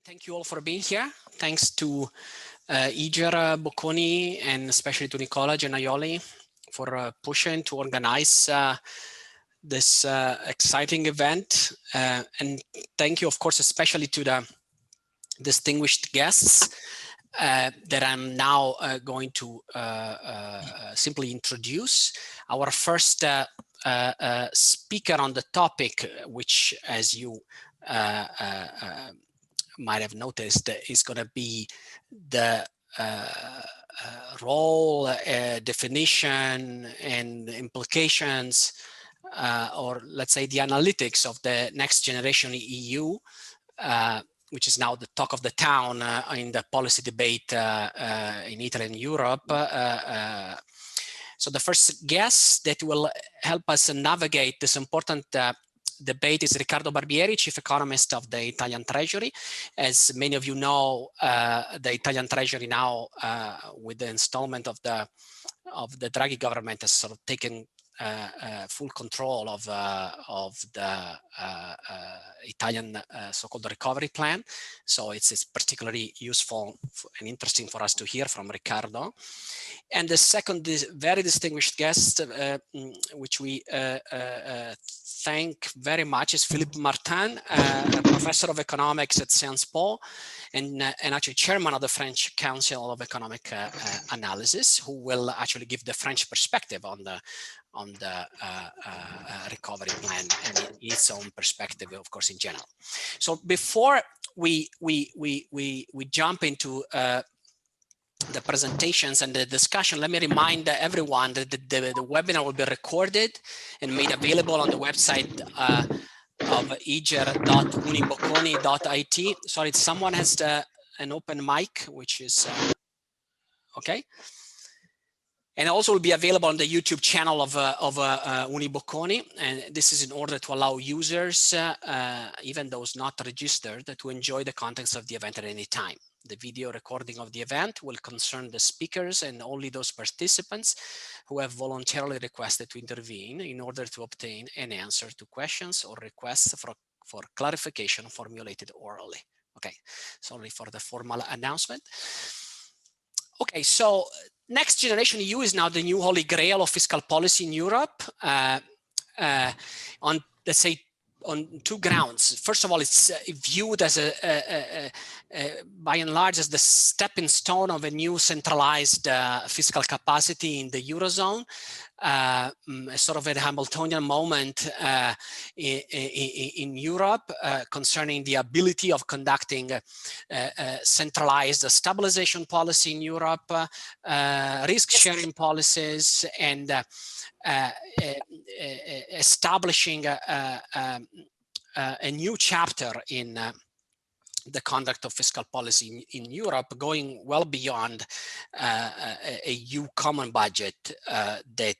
Thank you all for being here. Thanks to IGIER, Bocconi, and especially to Nicola Gennaioli for pushing to organize this exciting event. And thank you, of course, especially to the distinguished guests that I'm now going to simply introduce. Our first speaker on the topic, which, as you might have noticed, is going to be the role, definition, and implications, or let's say the analytics of the next generation EU, which is now the talk of the town in the policy debate in Italy and Europe. So the first guest that will help us navigate this important debate is Riccardo Barbieri, Chief Economist of the Italian Treasury. As many of you know, the Italian Treasury now, with the installment of the Draghi government, has sort of taken full control of the Italian so-called recovery plan. So it's particularly useful and interesting for us to hear from Ricardo. And the second very distinguished guest, which we thank very much, is Philippe Martin, a professor of economics at Sciences Po, and actually chairman of the French Council of Economic Analysis, who will actually give the French perspective on the recovery plan and its own perspective, of course, in general. So before we jump into the presentations and the discussion, let me remind everyone that the webinar will be recorded and made available on the website of IGIER.unibocconi.it. Sorry, someone has an open mic, which is okay. And also will be available on the YouTube channel of Unibocconi. And this is in order to allow users, even those not registered, to enjoy the contents of the event at any time. The video recording of the event will concern the speakers and only those participants who have voluntarily requested to intervene in order to obtain an answer to questions or requests for clarification formulated orally. Okay, sorry for the formal announcement. Okay, so next generation EU is now the new holy grail of fiscal policy in Europe on, let's say, on two grounds. First of all, it's viewed as by and large as the stepping stone of a new centralized fiscal capacity in the Eurozone, sort of a Hamiltonian moment in Europe concerning the ability of conducting centralized stabilization policy in Europe, risk sharing policies, and establishing a new chapter in the conduct of fiscal policy in Europe, going well beyond a EU common budget that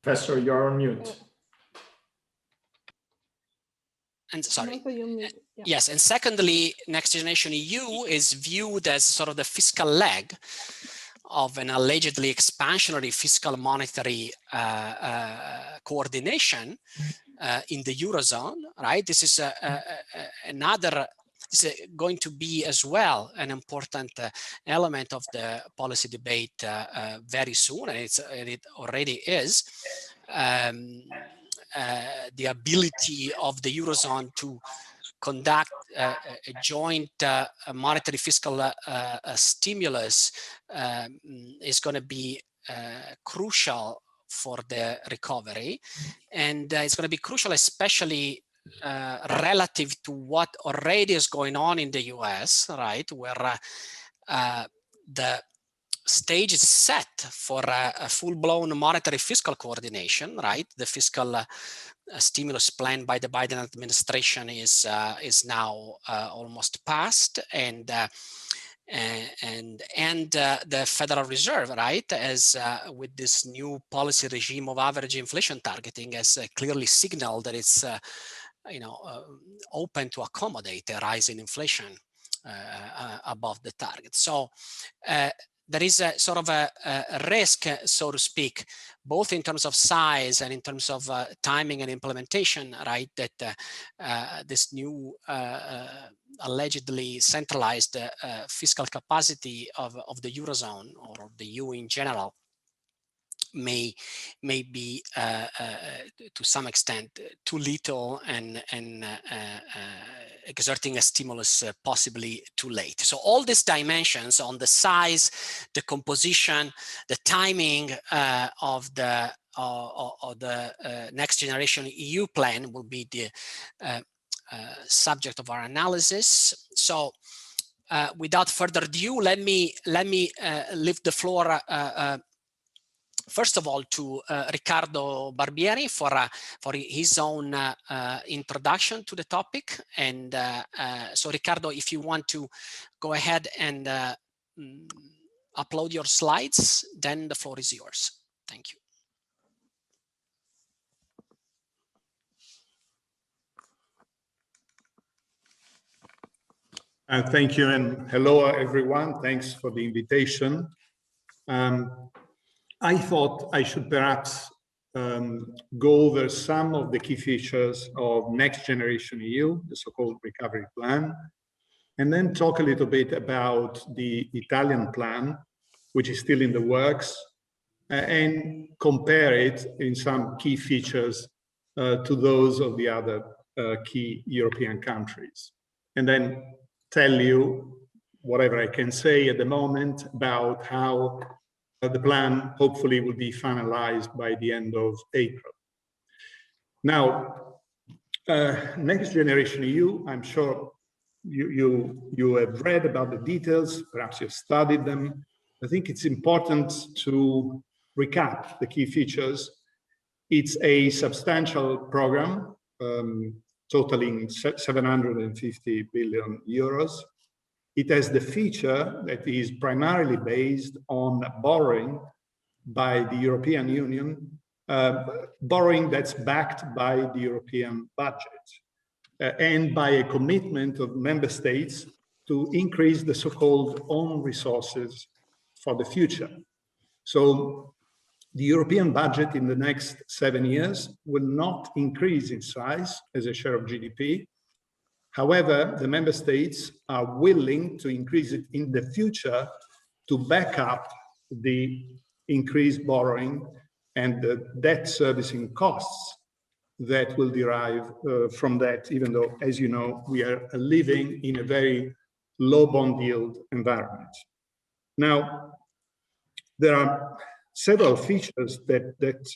Professor, you're on mute. And sorry. Yeah. Yes, and secondly, next generation EU is viewed as sort of the fiscal leg of an allegedly expansionary fiscal monetary coordination in the Eurozone, right? This is this is going to be as well an important element of the policy debate very soon, and it already is. The ability of the Eurozone to conduct a joint monetary fiscal stimulus is going to be crucial for the recovery, and it's going to be crucial especially relative to what already is going on in the US, right, where the stage is set for a full-blown monetary fiscal coordination, right? The fiscal stimulus plan by the Biden administration is now almost passed, and the Federal Reserve, right, as with this new policy regime of average inflation targeting, has clearly signaled that it's open to accommodate a rise in inflation above the target. So there is a sort of a risk, so to speak, both in terms of size and in terms of timing and implementation, right? That this new allegedly centralized fiscal capacity of the Eurozone or the EU in general may be to some extent too little and exerting a stimulus possibly too late. So all these dimensions on the size, the composition, the timing of the next generation EU plan will be the subject of our analysis. So without further ado, let me leave the floor first of all to Riccardo Barbieri for his own introduction to the topic. And so Riccardo, if you want to go ahead and upload your slides, then the floor is yours. Thank you. Thank you, and hello everyone. Thanks for the invitation. I thought I should perhaps go over some of the key features of Next Generation EU, the so-called recovery plan, and then talk a little bit about the Italian plan, which is still in the works, and compare it in some key features to those of the other key European countries. And then tell you whatever I can say at the moment about how the plan hopefully will be finalized by the end of April. Now, Next Generation EU, I'm sure you have read about the details, perhaps you've studied them. I think it's important to recap the key features. It's a substantial program, totaling 750 billion euros. It has the feature that is primarily based on borrowing by the European Union, borrowing that's backed by the European budget, and by a commitment of member states to increase the so-called own resources for the future. So the European budget in the next 7 years will not increase in size as a share of GDP. However, the member states are willing to increase it in the future to back up the increased borrowing and the debt servicing costs that will derive from that, even though, as you know, we are living in a very low bond yield environment. Now, there are several features that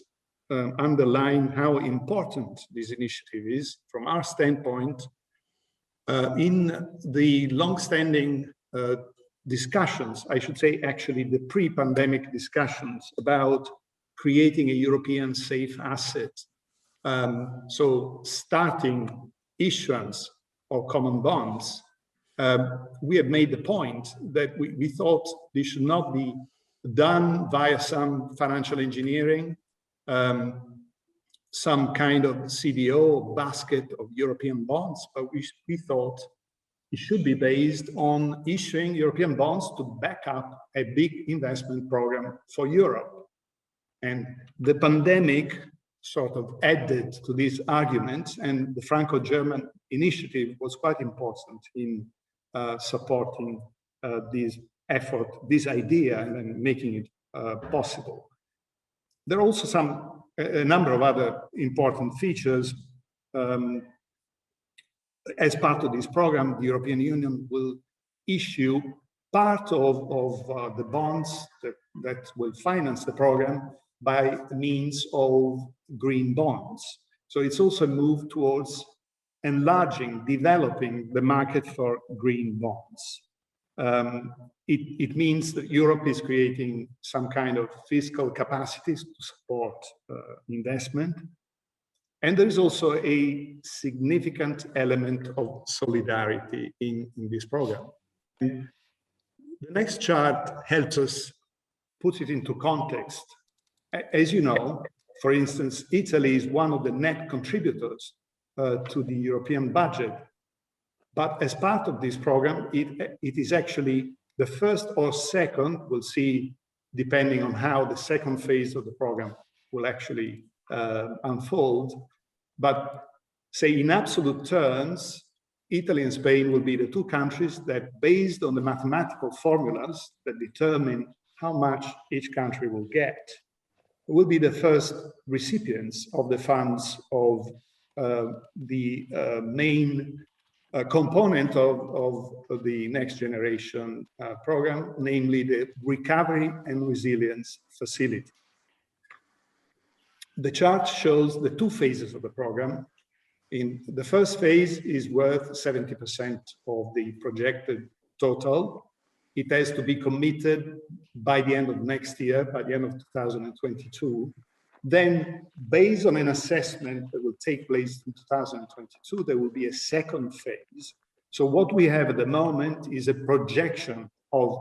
underline how important this initiative is from our standpoint. In the long-standing discussions, I should say actually the pre-pandemic discussions about creating a European safe asset, so starting issuance of common bonds, we have made the point that we thought this should not be done via some financial engineering, some kind of CDO basket of European bonds, but we thought it should be based on issuing European bonds to back up a big investment program for Europe. And the pandemic sort of added to these arguments, and the Franco-German initiative was quite important in supporting this effort, this idea, and then making it possible. There are also a number of other important features. As part of this program, the European Union will issue part of the bonds that will finance the program by means of green bonds. So it's also a move towards enlarging, developing the market for green bonds. It means that Europe is creating some kind of fiscal capacities to support investment. And there is also a significant element of solidarity in this program. And the next chart helps us put it into context. As you know, for instance, Italy is one of the net contributors to the European budget. But as part of this program, it is actually the first or second, we'll see, depending on how the second phase of the program will actually unfold. But say in absolute terms, Italy and Spain will be the two countries that, based on the mathematical formulas that determine how much each country will get, will be the first recipients of the funds of the main component of the Next Generation program, namely the Recovery and Resilience Facility. The chart shows the two phases of the program. In the first phase is worth 70% of the projected total. It has to be committed by the end of next year, by the end of 2022. Then, based on an assessment that will take place in 2022, there will be a second phase. So what we have at the moment is a projection of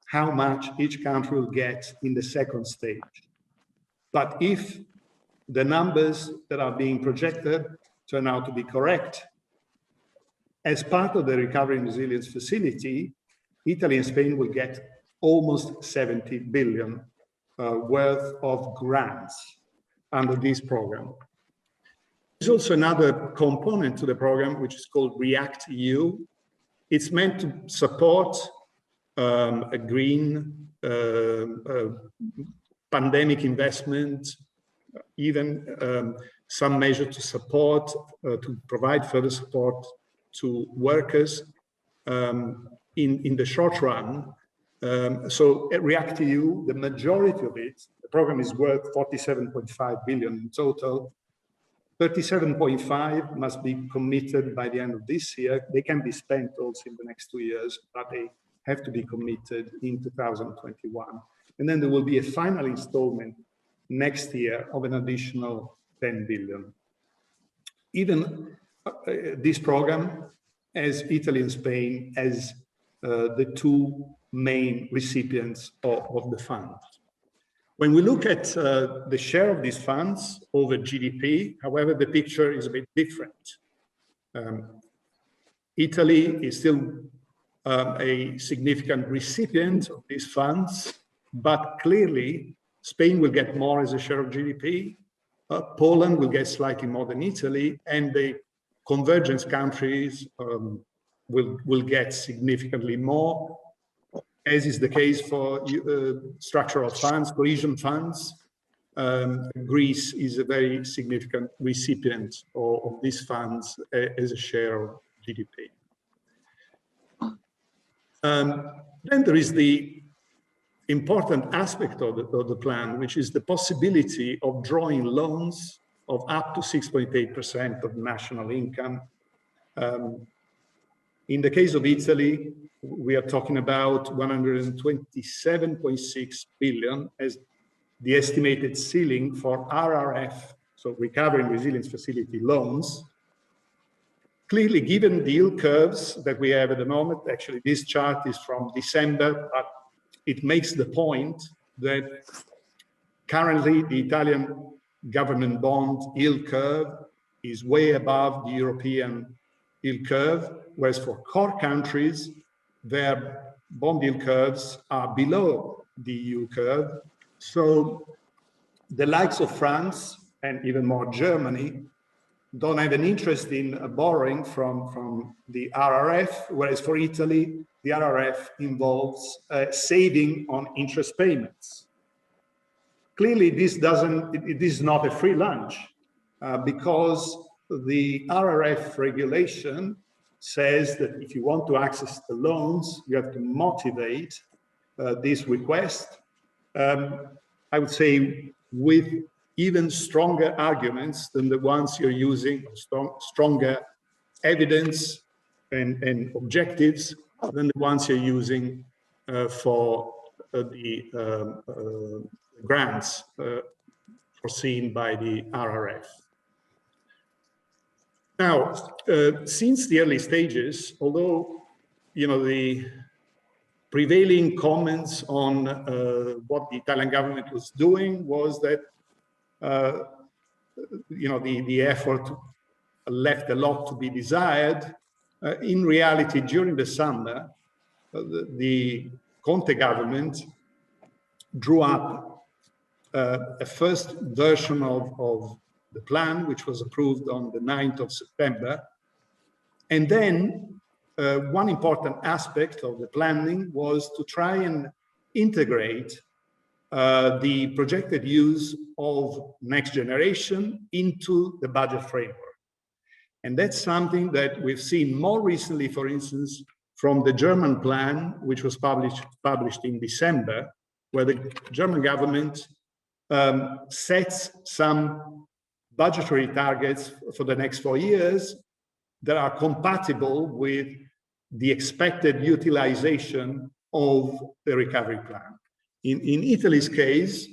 how much each country will get in the second stage. But if the numbers that are being projected turn out to be correct, as part of the Recovery and Resilience Facility, Italy and Spain will get almost 70 billion worth of grants under this program. There's also another component to the program, which is called REACT-EU. It's meant to support a green pandemic investment, even some measure to support, to provide further support to workers in the short run. So at REACT-EU, the majority of it, the program is worth 47.5 billion in total. 37.5 must be committed by the end of this year. They can be spent also in the next 2 years, but they have to be committed in 2021. And then there will be a final installment next year of an additional 10 billion. Even this program, as Italy and Spain, as the two main recipients of the funds. When we look at the share of these funds over GDP, however, the picture is a bit different. Italy is still a significant recipient of these funds, but clearly Spain will get more as a share of GDP, Poland will get slightly more than Italy, and the convergence countries will get significantly more, as is the case for structural funds, cohesion funds. Greece is a very significant recipient of these funds as a share of GDP. Then there is the important aspect of the plan, which is the possibility of drawing loans of up to 6.8% of national income. In the case of Italy, we are talking about 127.6 billion as the estimated ceiling for RRF, so Recovery and Resilience Facility loans. Clearly, given the yield curves that we have at the moment, actually this chart is from December, but it makes the point that currently the Italian government bond yield curve is way above the European yield curve, whereas for core countries, their bond yield curves are below the EU curve. So the likes of France and even more Germany don't have an interest in borrowing from the RRF, whereas for Italy, the RRF involves saving on interest payments. Clearly, this is not a free lunch because the RRF regulation says that if you want to access the loans, you have to motivate this request. I would say with even stronger arguments than the ones you're using, stronger evidence and objectives than the ones you're using for the grants foreseen by the RRF. Now, since the early stages, although the prevailing comments on what the Italian government was doing was that the effort left a lot to be desired. in reality, during the summer, the Conte government drew up a first version of the plan, which was approved on the 9th of September. And then one important aspect of the planning was to try and integrate the projected use of next generation into the budget framework. And that's something that we've seen more recently, for instance, from the German plan, which was published in December, where the German government sets some budgetary targets for the next 4 years that are compatible with the expected utilization of the recovery plan. In Italy's case,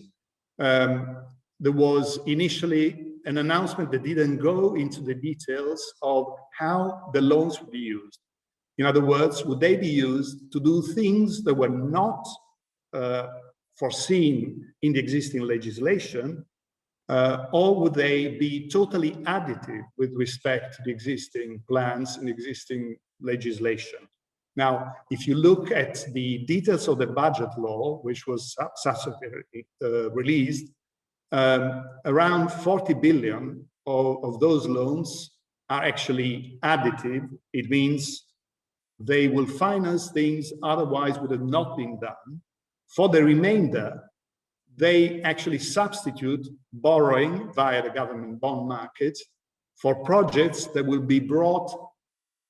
there was initially an announcement that didn't go into the details of how the loans would be used. In other words, would they be used to do things that were not foreseen in the existing legislation, or would they be totally additive with respect to the existing plans and existing legislation? Now, if you look at the details of the budget law, which was subsequently released, around 40 billion of those loans are actually additive. It means they will finance things otherwise would have not been done. For the remainder, they actually substitute borrowing via the government bond market for projects that will be brought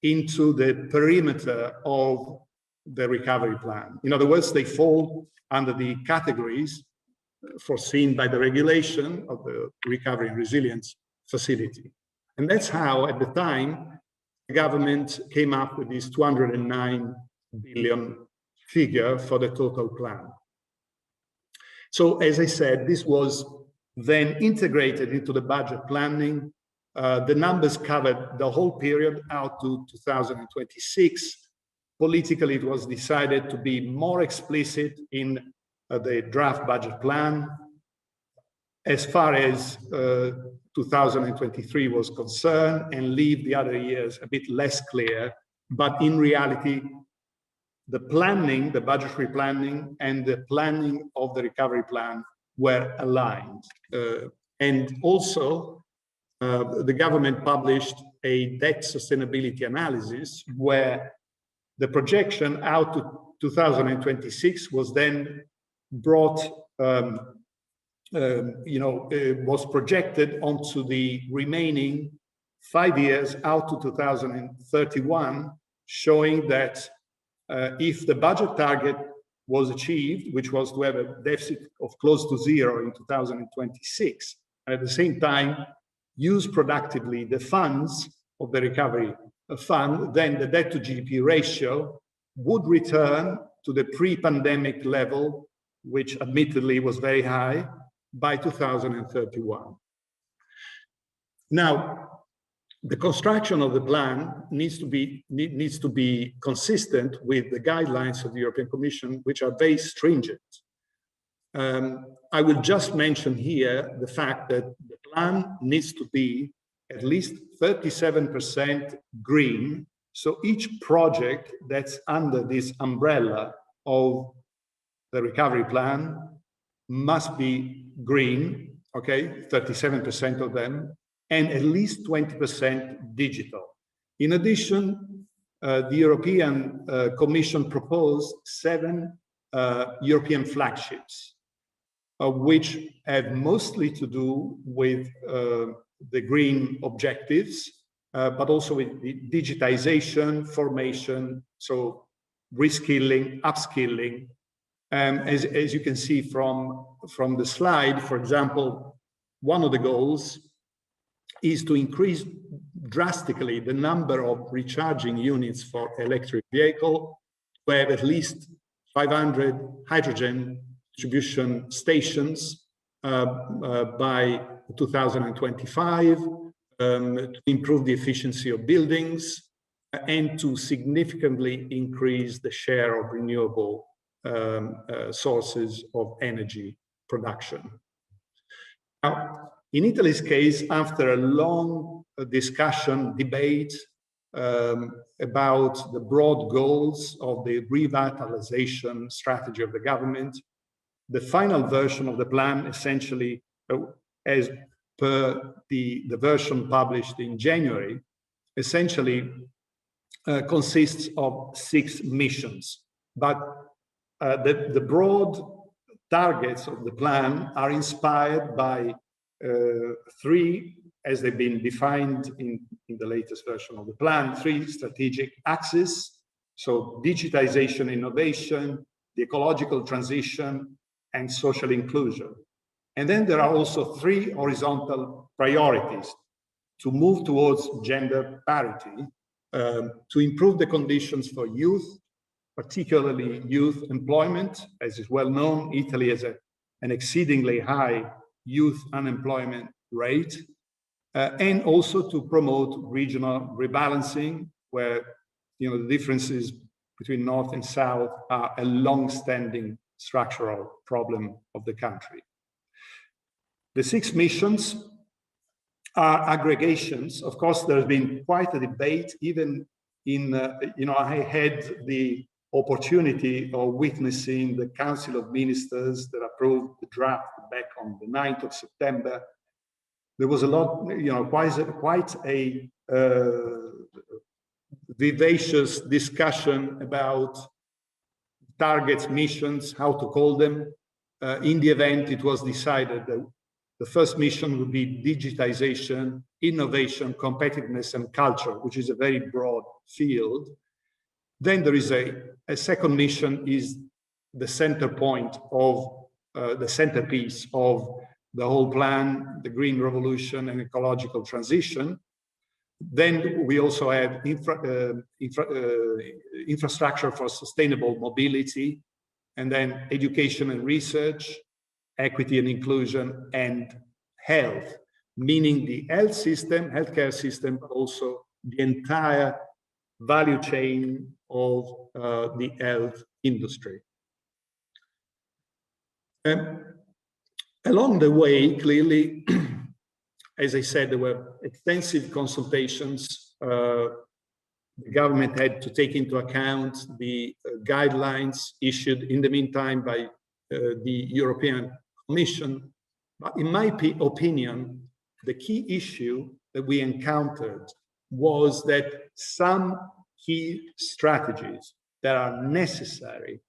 into the perimeter of the recovery plan. In other words, they fall under the categories foreseen by the regulation of the Recovery and Resilience Facility. And that's how, at the time, the government came up with this 209 billion figure for the total plan. So, as I said, this was then integrated into the budget planning. The numbers covered the whole period out to 2026. Politically, it was decided to be more explicit in the draft budget plan. As far as 2023 was concerned, and leave the other years a bit less clear, but in reality, the planning, the budgetary planning, and the planning of the recovery plan were aligned. And also, the government published a debt sustainability analysis where the projection out to 2026 was then brought, was projected onto the remaining 5 years out to 2031, showing that if the budget target was achieved, which was to have a deficit of close to zero in 2026, and at the same time use productively the funds of the recovery fund, then the debt to GDP ratio would return to the pre-pandemic level, which admittedly was very high, by 2031. Now, the construction of the plan needs to be consistent with the guidelines of the European Commission, which are very stringent. I will just mention here the fact that the plan needs to be at least 37% green. So each project that's under this umbrella of the recovery plan must be green, okay, 37% of them, and at least 20% digital. In addition, the European Commission proposed 7 European flagships, which have mostly to do with the green objectives, but also with the digitization, formation, so reskilling, upskilling. As you can see from the slide, for example, one of the goals is to increase drastically the number of recharging units for electric vehicle, to have at least 500 hydrogen distribution stations by 2025, to improve the efficiency of buildings, and to significantly increase the share of renewable sources of energy production. Now, in Italy's case, after a long discussion, debate, about the broad goals of the revitalization strategy of the government. The final version of the plan, essentially, as per the version published in January, essentially consists of 6 missions. But the broad targets of the plan are inspired by 3, as they've been defined in the latest version of the plan, 3 strategic axes. So digitization, innovation, the ecological transition, and social inclusion. And then there are also 3 horizontal priorities: to move towards gender parity, to improve the conditions for youth, particularly youth employment. As is well known, Italy has an exceedingly high youth unemployment rate, and also to promote regional rebalancing, where the differences between North and South are a long-standing structural problem of the country. The 6 missions are aggregations. Of course, there's been quite a debate, even in, I had the opportunity of witnessing the Council of Ministers that approved the draft back on the 9th of September. There was a lot, quite a vivacious discussion about targets, missions, how to call them. In the event, it was decided that the first mission would be digitization, innovation, competitiveness, and culture, which is a very broad field. Then there is a second mission, is the center point of the centerpiece of the whole plan, the green revolution and ecological transition. Then we also have infrastructure for sustainable mobility, and then education and research, equity and inclusion, and health, meaning the health system, healthcare system, but also the entire value chain of the health industry. Along the way, clearly, as I said, there were extensive consultations. The government had to take into account the guidelines issued in the meantime by the European Commission. But in my opinion, the key issue that we encountered was that some key strategies that are necessary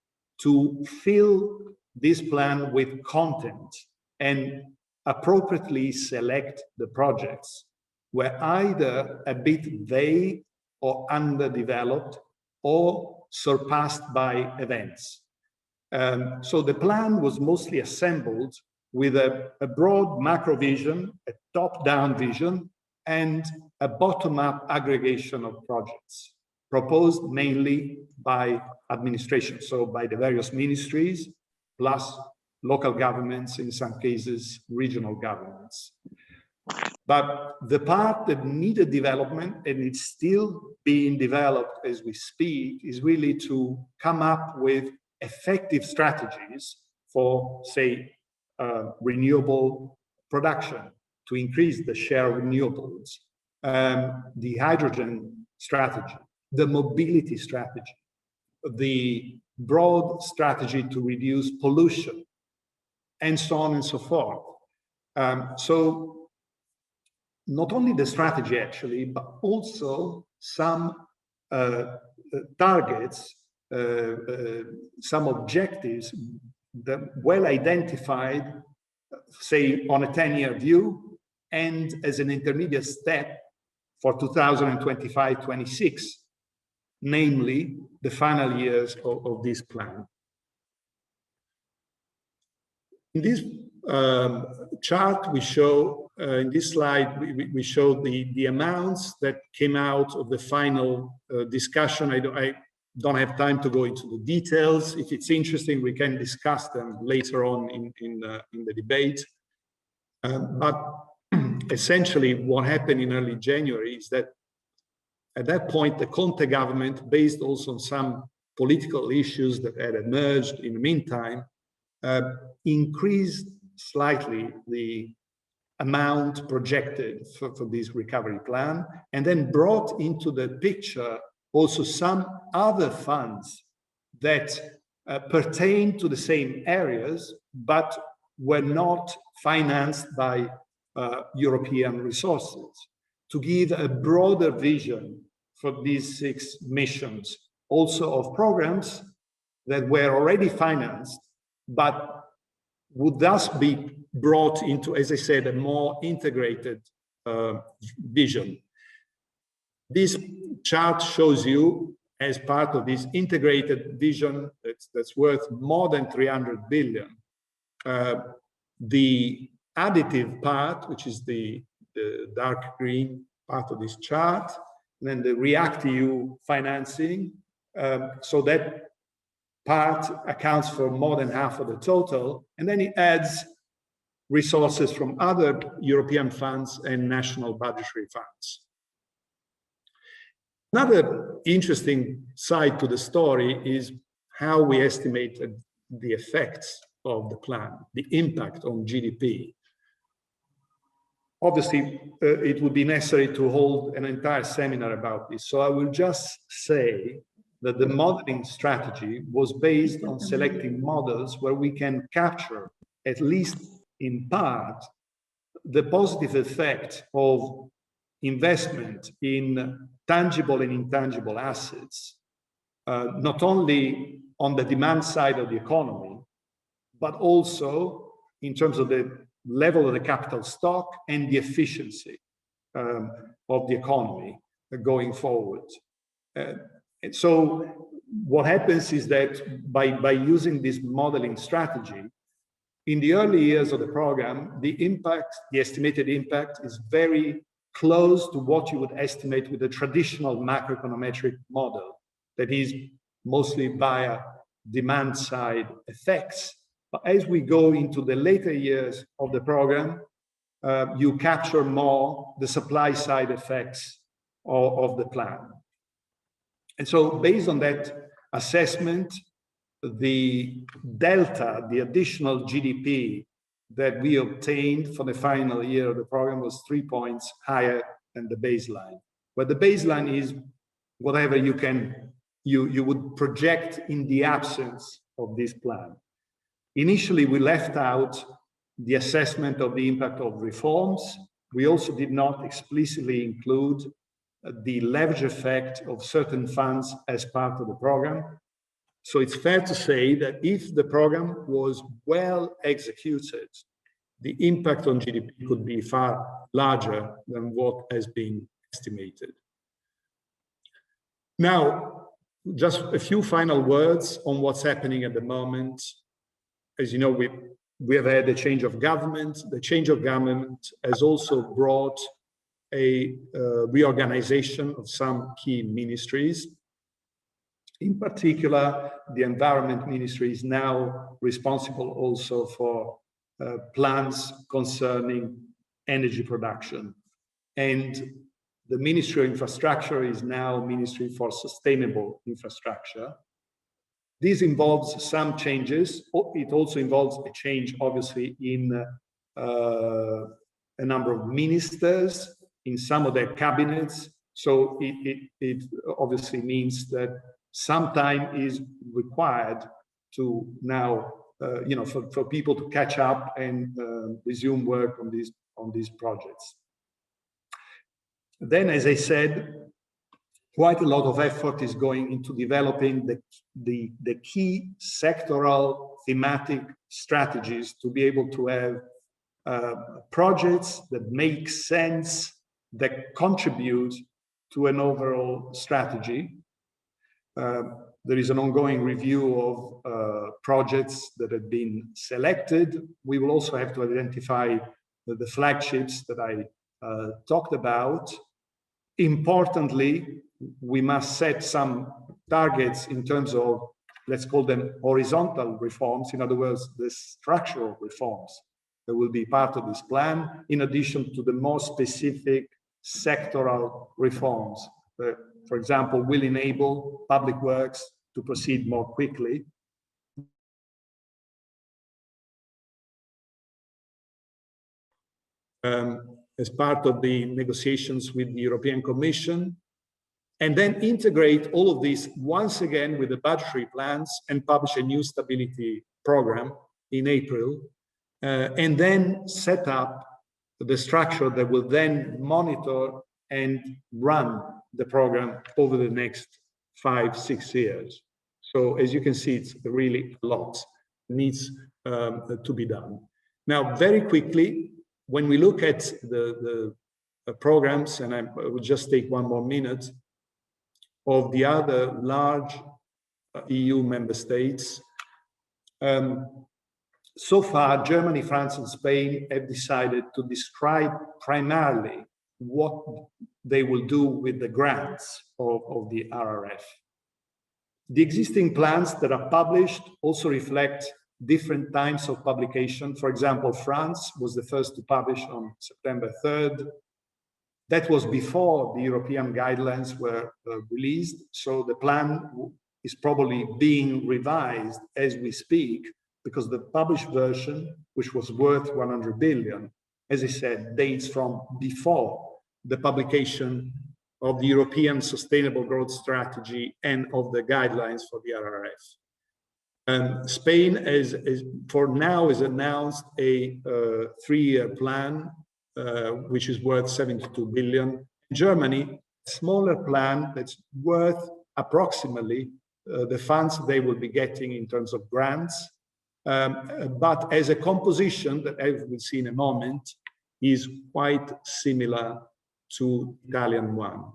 to fill this plan with content and appropriately select the projects were either a bit vague or underdeveloped or surpassed by events. So the plan was mostly assembled with a broad macro vision, a top-down vision, and a bottom-up aggregation of projects proposed mainly by administration, so by the various ministries, plus local governments, in some cases, regional governments. But the part that needed development, and it's still being developed as we speak, is really to come up with effective strategies for, say, renewable production, to increase the share of renewables, the hydrogen strategy, the mobility strategy, the broad strategy to reduce pollution, and so on and so forth. So not only the strategy, actually, but also some targets, some objectives that well identified, say, on a 10-year view, and as an intermediate step for 2025-26, namely the final years of this plan. In this chart, we show, in this slide, we show the amounts that came out of the final discussion. I don't have time to go into the details. If it's interesting, we can discuss them later on in the debate. But essentially, what happened in early January is that at that point, the Conte government, based also on some political issues that had emerged in the meantime, increased slightly the amount projected for this recovery plan, and then brought into the picture also some other funds that pertain to the same areas, but were not financed by European resources, to give a broader vision for these 6 missions, also of programs that were already financed, but would thus be brought into, as I said, a more integrated vision. This chart shows you, as part of this integrated vision that's worth more than 300 billion, the additive part, which is the dark green part of this chart, and then the REACT-EU financing. So that part accounts for more than half of the total, and then it adds resources from other European funds and national budgetary funds. Another interesting side to the story is how we estimated the effects of the plan, the impact on GDP. Obviously, it would be necessary to hold an entire seminar about this, so I will just say that the modeling strategy was based on selecting models where we can capture, at least in part, the positive effect of investment in tangible and intangible assets, not only on the demand side of the economy, but also in terms of the level of the capital stock and the efficiency of the economy going forward. And so what happens is that by using this modeling strategy, in the early years of the program, the impact, the estimated impact, is very close to what you would estimate with a traditional macroeconometric model, that is mostly via demand side effects. But as we go into the later years of the program, you capture more the supply side effects of the plan. And so based on that assessment, the delta, the additional GDP that we obtained for the final year of the program was 3 points higher than the baseline. But the baseline is whatever you would project in the absence of this plan. Initially, we left out the assessment of the impact of reforms. We also did not explicitly include the leverage effect of certain funds as part of the program. So it's fair to say that if the program was well executed, the impact on GDP could be far larger than what has been estimated. Now, just a few final words on what's happening at the moment. As you know, we have had a change of government. The change of government has also brought a reorganization of some key ministries. In particular, the Environment Ministry is now responsible also for plans concerning energy production. And the Ministry of Infrastructure is now Ministry for Sustainable Infrastructure. This involves some changes. It also involves a change, obviously, in a number of ministers, in some of their cabinets. So it obviously means that some time is required to now, for people to catch up and resume work on these projects. Then, as I said, quite a lot of effort is going into developing the key sectoral thematic strategies to be able to have projects that make sense, that contribute to an overall strategy. There is an ongoing review of projects that have been selected. We will also have to identify the flagships that I talked about. Importantly, we must set some targets in terms of, let's call them horizontal reforms, in other words, the structural reforms that will be part of this plan, in addition to the more specific sectoral reforms that, for example, will enable public works to proceed more quickly. as part of the negotiations with the European Commission, and then integrate all of this once again with the budgetary plans and publish a new stability program in April, and then set up the structure that will then monitor and run the program over the next 5-6 years. So as you can see, it's really a lot needs to be done. Now, very quickly, when we look at the programs, and I will just take one more minute, of the other large EU member states, so far, Germany, France, and Spain have decided to describe primarily what they will do with the grants of the RRF. The existing plans that are published also reflect different times of publication. For example, France was the first to publish on September 3rd. That was before the European guidelines were released. So the plan is probably being revised as we speak, because the published version, which was worth 100 billion, as I said, dates from before the publication of the European Sustainable Growth Strategy and of the guidelines for the RRF. Spain, for now, has announced a 3-year plan, which is worth 72 billion. Germany, a smaller plan that's worth approximately the funds they will be getting in terms of grants, but as a composition that, as we'll see in a moment, is quite similar to the Italian one.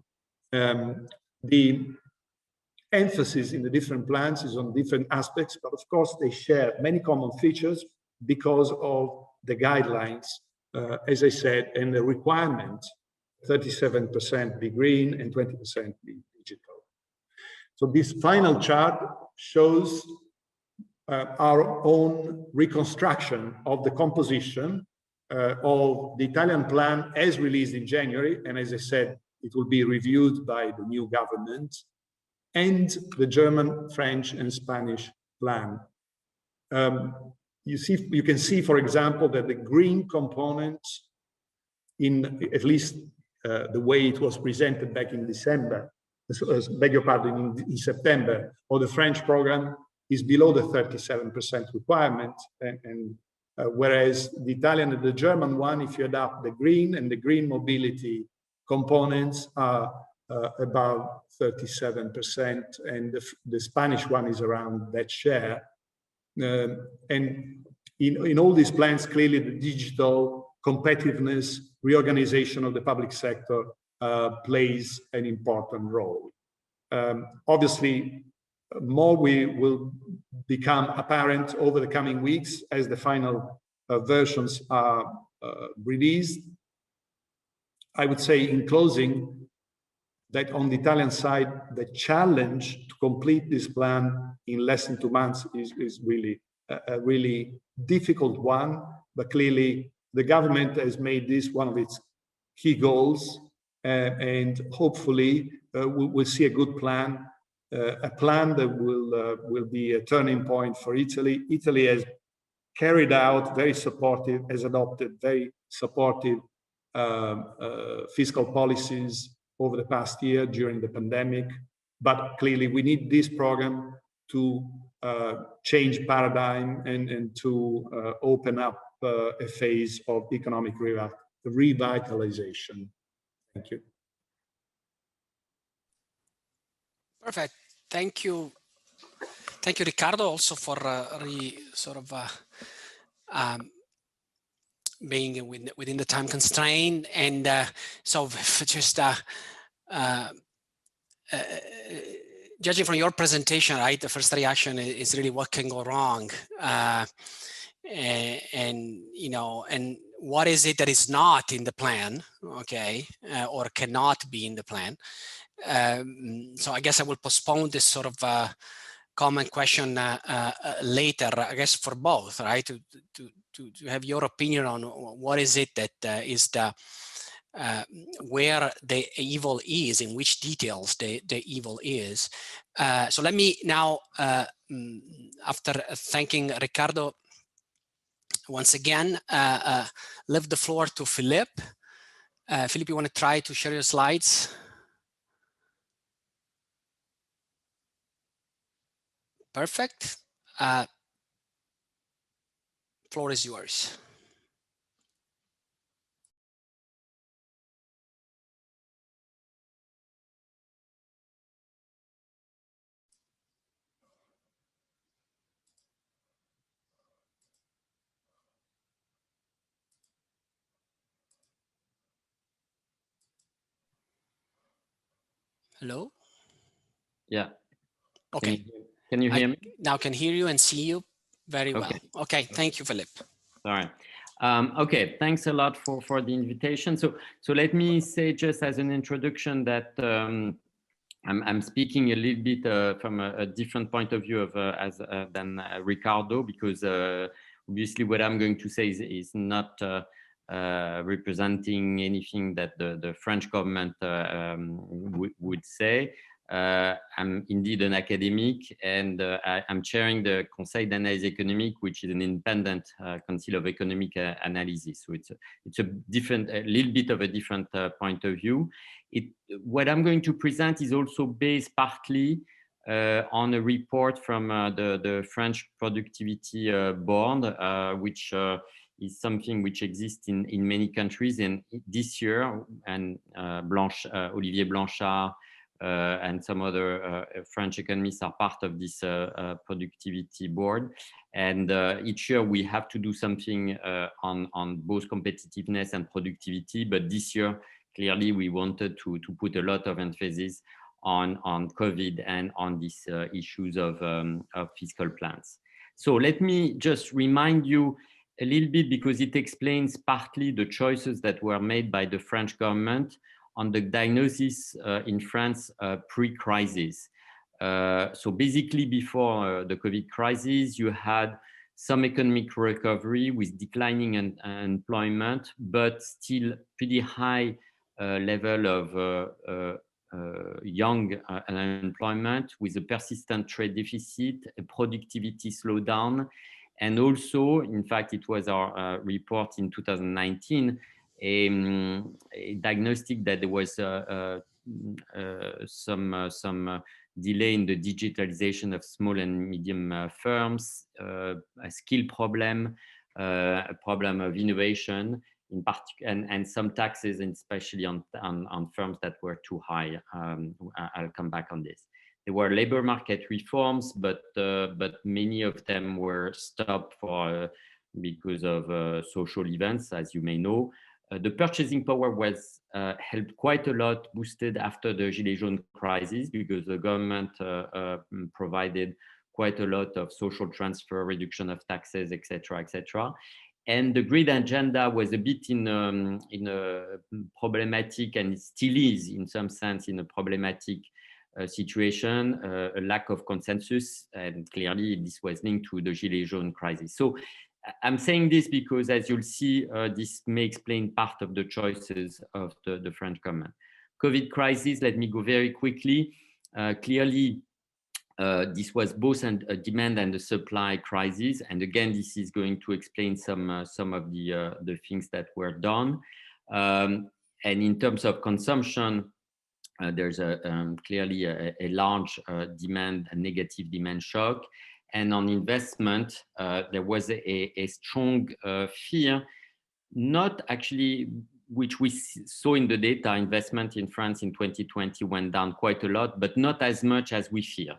The emphasis in the different plans is on different aspects, but of course they share many common features because of the guidelines, as I said, and the requirement, 37% be green and 20% be digital. So this final chart shows our own reconstruction of the composition of the Italian plan as released in January, and as I said, it will be reviewed by the new government, and the German, French, and Spanish plan. You can see, for example, that the green component, in at least the way it was presented back in December, beg your pardon, in September, or the French program is below the 37% requirement, whereas the Italian and the German one, if you adopt the green and the green mobility components, are about 37%, and the Spanish one is around that share. And in all these plans, clearly the digital competitiveness, reorganization of the public sector plays an important role. Obviously, more will become apparent over the coming weeks as the final versions are released. I would say in closing that on the Italian side, the challenge to complete this plan in less than 2 months is really a really difficult one, but clearly the government has made this one of its key goals, and hopefully we'll see a good plan, a plan that will be a turning point for Italy. Italy has carried out very supportive, has adopted very supportive fiscal policies over the past year during the pandemic, but clearly we need this program to change paradigm and to open up a phase of economic revitalization. Thank you. Perfect. Thank you. Thank you, Riccardo, also for being within the time constraint. And so just judging from your presentation, right, the first reaction is really what can go wrong, and you know, and what is it that is not in the plan, okay, or cannot be in the plan. So I guess I will postpone this sort of common question later, I guess, for both, right, to have your opinion on what is it that is the where the evil is, in which details the evil is. So let me now, after thanking Riccardo once again, leave the floor to Philippe. Philippe, you want to try to share your slides? Perfect. Floor is yours. Hello? Yeah. Okay. Can you hear me? Now can hear you and see you very well. Okay. Okay, thank you, Philippe. Sorry. Okay, thanks a lot for the invitation. So let me say just as an introduction that I'm speaking a little bit from a different point of view than Ricardo, because obviously what I'm going to say is not representing anything that the French government would say. I'm indeed an academic, and I'm chairing the Conseil d'analyse économique, which is an independent council of economic analysis. So it's a little bit of a different point of view. What I'm going to present is also based partly on a report from the French Productivity Board, which is something which exists in many countries. And this year, and Olivier Blanchard and some other French economists are part of this productivity board. And each year we have to do something on both competitiveness and productivity. But this year, clearly, we wanted to put a lot of emphasis on COVID and on these issues of fiscal plans. So let me just remind you a little bit, because it explains partly the choices that were made by the French government on the diagnosis in France pre-crisis. So basically, before the COVID crisis, you had some economic recovery with declining employment, but still pretty high level of young unemployment, with a persistent trade deficit, a productivity slowdown. And also, in fact, it was our report in 2019, a diagnostic that there was some delay in the digitalization of small and medium firms, a skill problem, a problem of innovation, in particular, and some taxes, and especially on firms that were too high. I'll come back on this. There were labor market reforms, but many of them were stopped because of social events, as you may know. The purchasing power was helped quite a lot, boosted after the Gilets jaunes crisis, because the government provided quite a lot of social transfer, reduction of taxes, etc., etc. And the grid agenda was a bit in a problematic, and it still is in some sense in a problematic situation, a lack of consensus, and clearly this was linked to the Gilets jaunes crisis. So I'm saying this because, as you'll see, this may explain part of the choices of the French government. COVID crisis, let me go very quickly. Clearly, this was both a demand and a supply crisis. And again, this is going to explain some of the things that were done. And in terms of consumption, there's clearly a large demand, a negative demand shock. And on investment, there was a strong fear, not actually, which we saw in the data. Investment in France in 2020 went down quite a lot, but not as much as we feared.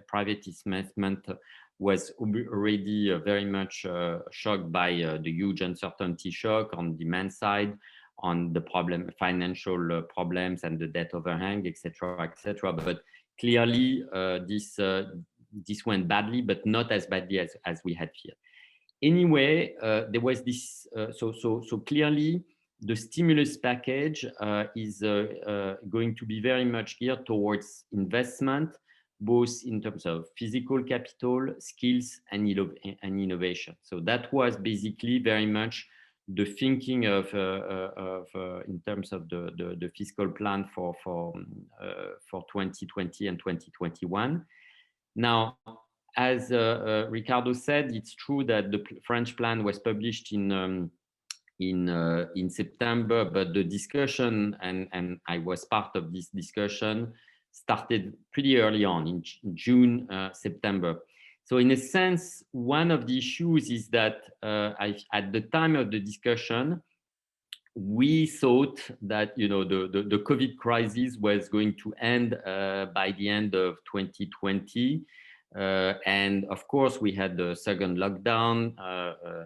Private investment was already very much shocked by the huge uncertainty shock on demand side, on the financial problems and the debt overhang, etc., etc. But clearly, this went badly, but not as badly as we had feared. Anyway, there was this. So clearly, the stimulus package is going to be very much geared towards investment, both in terms of physical capital, skills, and innovation. So that was basically very much the thinking of in terms of the fiscal plan for 2020 and 2021. Now, as Ricardo said, it's true that the French plan was published in September, but the discussion, and I was part of this discussion, started pretty early on in June, September. So in a sense, one of the issues is that at the time of the discussion, we thought that the COVID crisis was going to end by the end of 2020. And of course, we had the second lockdown,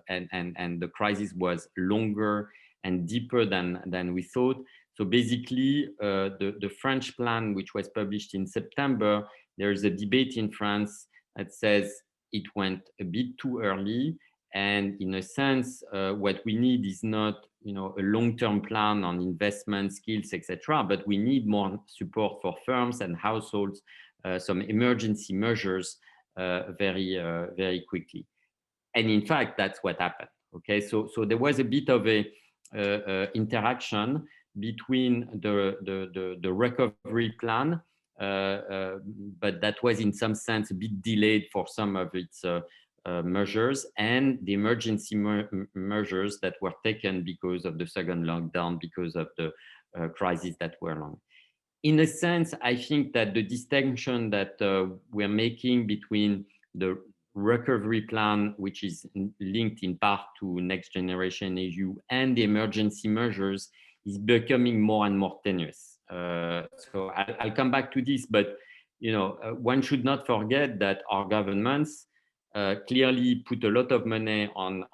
and the crisis was longer and deeper than we thought. So basically, the French plan, which was published in September, there is a debate in France that says it went a bit too early. And in a sense, what we need is not a long-term plan on investment, skills, etc., but we need more support for firms and households, some emergency measures very quickly. And in fact, that's what happened. Okay, so there was a bit of a interaction between the recovery plan, but that was in some sense a bit delayed for some of its measures, and the emergency measures that were taken because of the second lockdown, because of the crisis that were long. In a sense, I think that the distinction that we're making between the recovery plan, which is linked in part to Next Generation EU, and the emergency measures is becoming more and more tenuous. So I'll come back to this, but one should not forget that our governments clearly put a lot of money on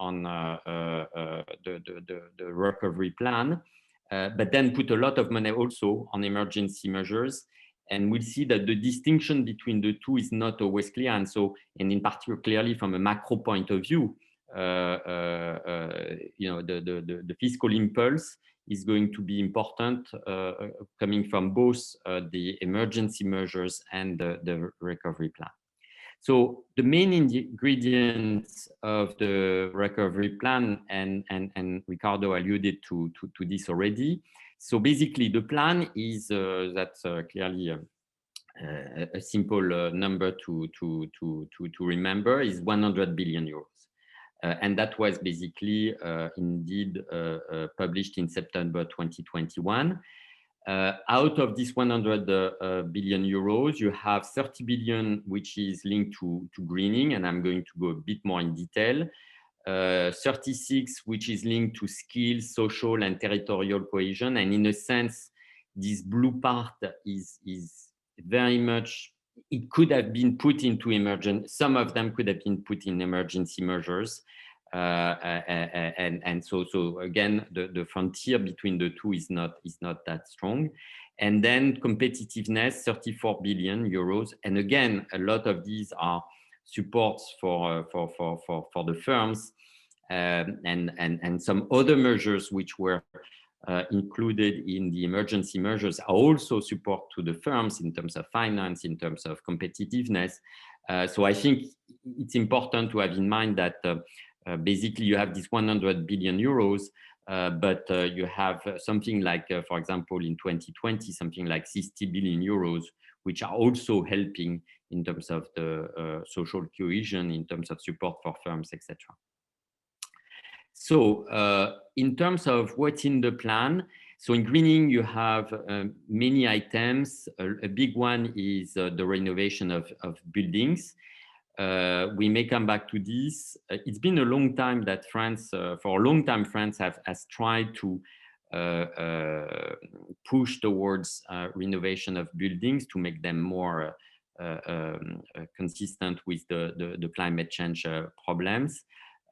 the recovery plan, but then put a lot of money also on emergency measures. And we'll see that the distinction between the two is not always clear. And so, and in particular, clearly from a macro point of view, the fiscal impulse is going to be important, coming from both the emergency measures and the recovery plan. So the main ingredients of the recovery plan, and Ricardo alluded to this already. So basically, the plan is that's clearly a simple number to remember, is 100 billion euros, and that was basically indeed published in September 2021. Out of this 100 billion euros, you have 30 billion, which is linked to greening, and I'm going to go a bit more in detail. 36, which is linked to skills, social and territorial cohesion. And in a sense, this blue part is very much, it could have been put into some of them could have been put in emergency measures. And so again, the frontier between the two is not that strong. And then competitiveness, 34 billion euros. And again, a lot of these are supports for the firms, and some other measures which were included in the emergency measures are also support to the firms in terms of finance, in terms of competitiveness. So I think it's important to have in mind that basically you have this 100 billion euros, but you have something like, for example, in 2020, something like 60 billion euros, which are also helping in terms of the social cohesion, in terms of support for firms, etc. So in terms of what's in the plan, so in greening, you have many items. A big one is the renovation of buildings. We may come back to this. It's been a long time that France, for a long time, France has tried to push towards renovation of buildings to make them more consistent with the climate change problems.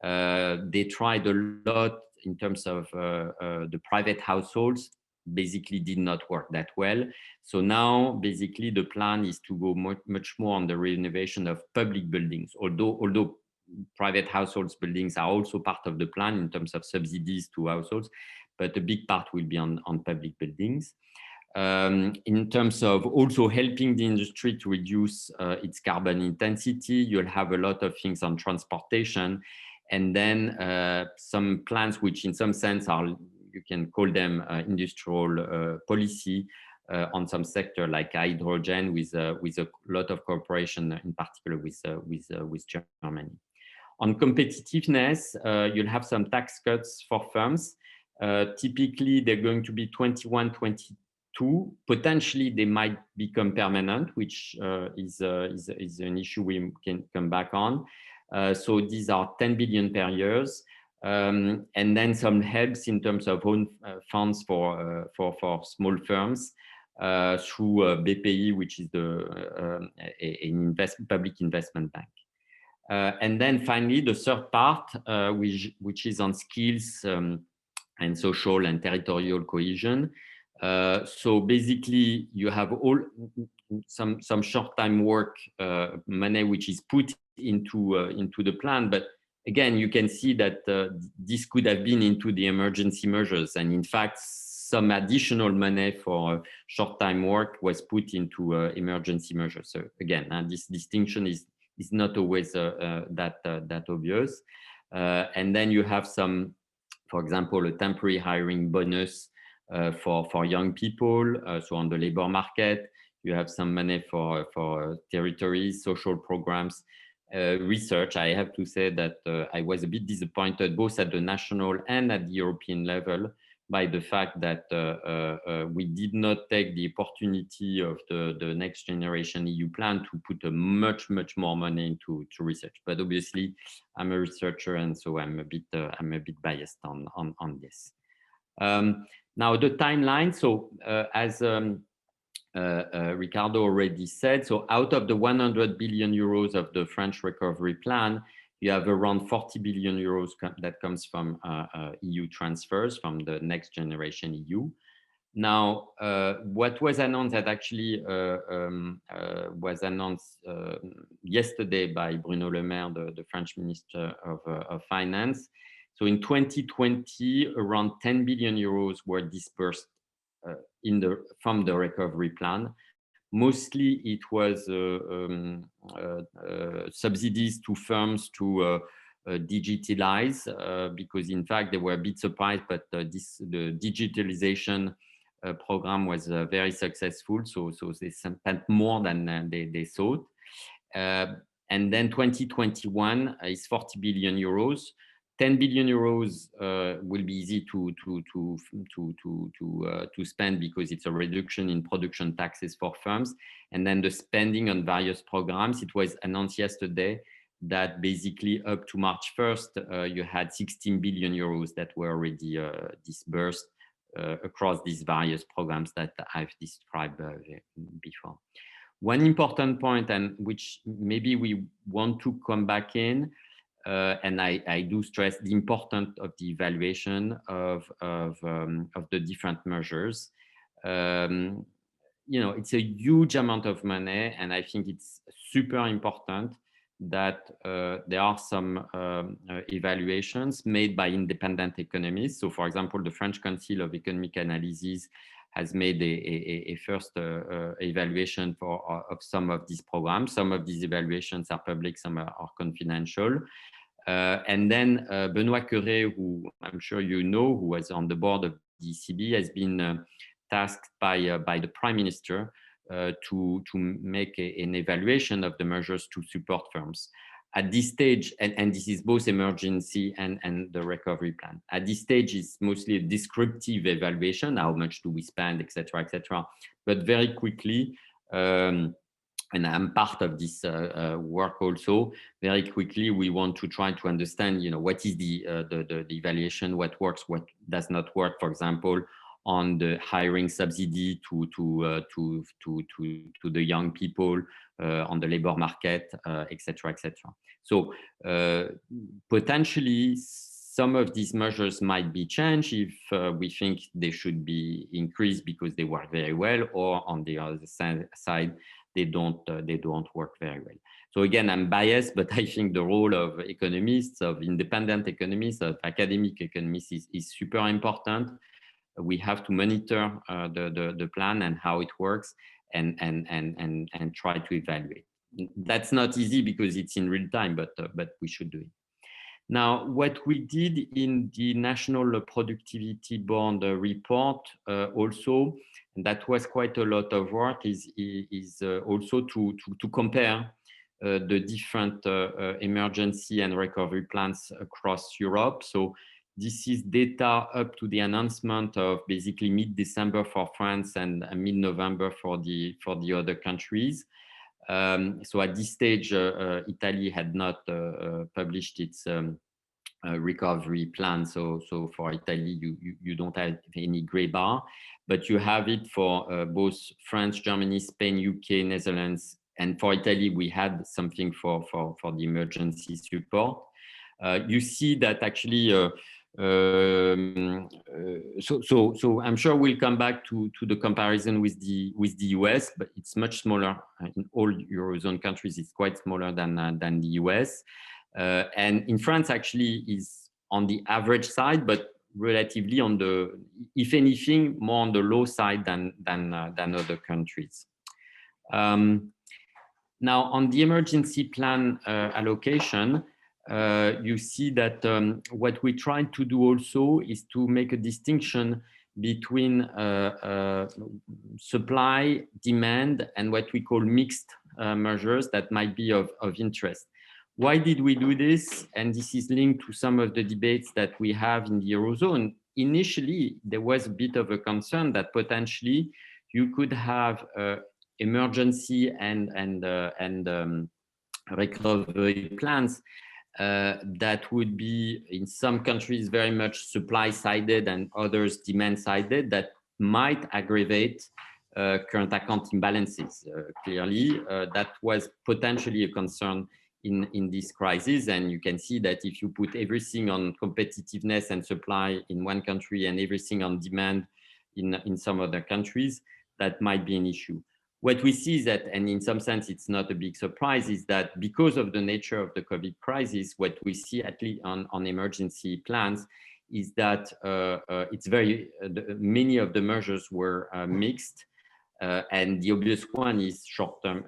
They tried a lot in terms of the private households, basically did not work that well. So now basically the plan is to go much more on the renovation of public buildings, although private households buildings are also part of the plan in terms of subsidies to households, but a big part will be on public buildings. In terms of also helping the industry to reduce its carbon intensity, you'll have a lot of things on transportation, and then some plans which in some sense are, you can call them industrial policy, on some sector like hydrogen with a lot of cooperation, in particular with Germany. On competitiveness, you'll have some tax cuts for firms. Typically, they're going to be 21, 22. Potentially, they might become permanent, which is an issue we can come back on. So these are 10 billion per year. And then some helps in terms of own funds for small firms through BPI, which is an public investment bank. And then finally, the third part, which is on skills and social and territorial cohesion. So basically, you have some short-time work money which is put into the plan, but again, you can see that this could have been into the emergency measures, and in fact, some additional money for short-time work was put into emergency measures. So again, this distinction is not always that obvious. And then you have some, for example, a temporary hiring bonus for young people. So on the labor market, you have some money for territories, social programs, research. I have to say that I was a bit disappointed both at the national and at the European level by the fact that we did not take the opportunity of the Next Generation EU plan to put much more money into research. But obviously, I'm a researcher, and so I'm a bit biased on this. Now the timeline. So as Ricardo already said, so out of the 100 billion euros of the French recovery plan, you have around 40 billion euros that comes from EU transfers from the Next Generation EU. Now, what was announced that actually was announced yesterday by Bruno Le Maire, the French Minister of Finance. So in 2020, around 10 billion euros were dispersed from the recovery plan. Mostly it was subsidies to firms to digitalize, because in fact they were a bit surprised, but the digitalization program was very successful. So they spent more than they thought. And then 2021 is 40 billion euros. 10 billion euros will be easy to spend because it's a reduction in production taxes for firms. And then the spending on various programs, it was announced yesterday that basically up to March 1st, you had 16 billion euros that were already disbursed across these various programs that I've described before. One important point, and which maybe we want to come back in, and I do stress the importance of the evaluation of the different measures. You know, it's a huge amount of money, and I think it's super important that there are some evaluations made by independent economists. So, for example, the French Council of Economic Analysis has made a first evaluation of some of these programs. Some of these evaluations are public, some are confidential. And then Benoît Cœuré, who I'm sure you know, who was on the board of the ECB, has been tasked by the Prime Minister to make an evaluation of the measures to support firms. At this stage, and this is both emergency and the recovery plan. At this stage, it's mostly a descriptive evaluation, how much do we spend, et cetera, et cetera. But very quickly, and I'm part of this work also, very quickly, we want to try to understand, you know, what is the evaluation, what works, what does not work, for example, on the hiring subsidy to the young people, on the labor market, et cetera, et cetera. So potentially some of these measures might be changed if we think they should be increased because they work very well, or on the other side, they don't work very well. So again, I'm biased, but I think the role of economists, of independent economists, of academic economists is super important. We have to monitor the plan and how it works, and try to evaluate. That's not easy because it's in real time, but we should do it. Now, what we did in the National Productivity Bond report also, and that was quite a lot of work, is also to compare the different emergency and recovery plans across Europe. So this is data up to the announcement of basically mid-December for France and mid-November for the other countries. So at this stage, Italy had not published its recovery plan. So for Italy, you don't have any gray bar, but you have it for both France, Germany, Spain, UK, Netherlands, and for Italy, we had something for the emergency support. You see that actually, so I'm sure we'll come back to the comparison with the US, but it's much smaller in all Eurozone countries. It's quite smaller than the US. And in France, actually, is on the average side, but relatively on the, if anything, more on the low side than other countries. Now, on the emergency plan allocation, you see that what we tried to do also is to make a distinction between supply, demand, and what we call mixed measures that might be of interest. Why did we do this? And this is linked to some of the debates that we have in the Eurozone. Initially, there was a bit of a concern that potentially you could have emergency and recovery plans that would be in some countries very much supply-sided and others demand-sided that might aggravate current account imbalances. Clearly, that was potentially a concern in this crisis, and you can see that if you put everything on competitiveness and supply in one country and everything on demand in some other countries, that might be an issue. What we see is that, and in some sense it's not a big surprise, is that because of the nature of the COVID crisis, what we see at least on emergency plans is that it's many of the measures were mixed. And the obvious one is short-term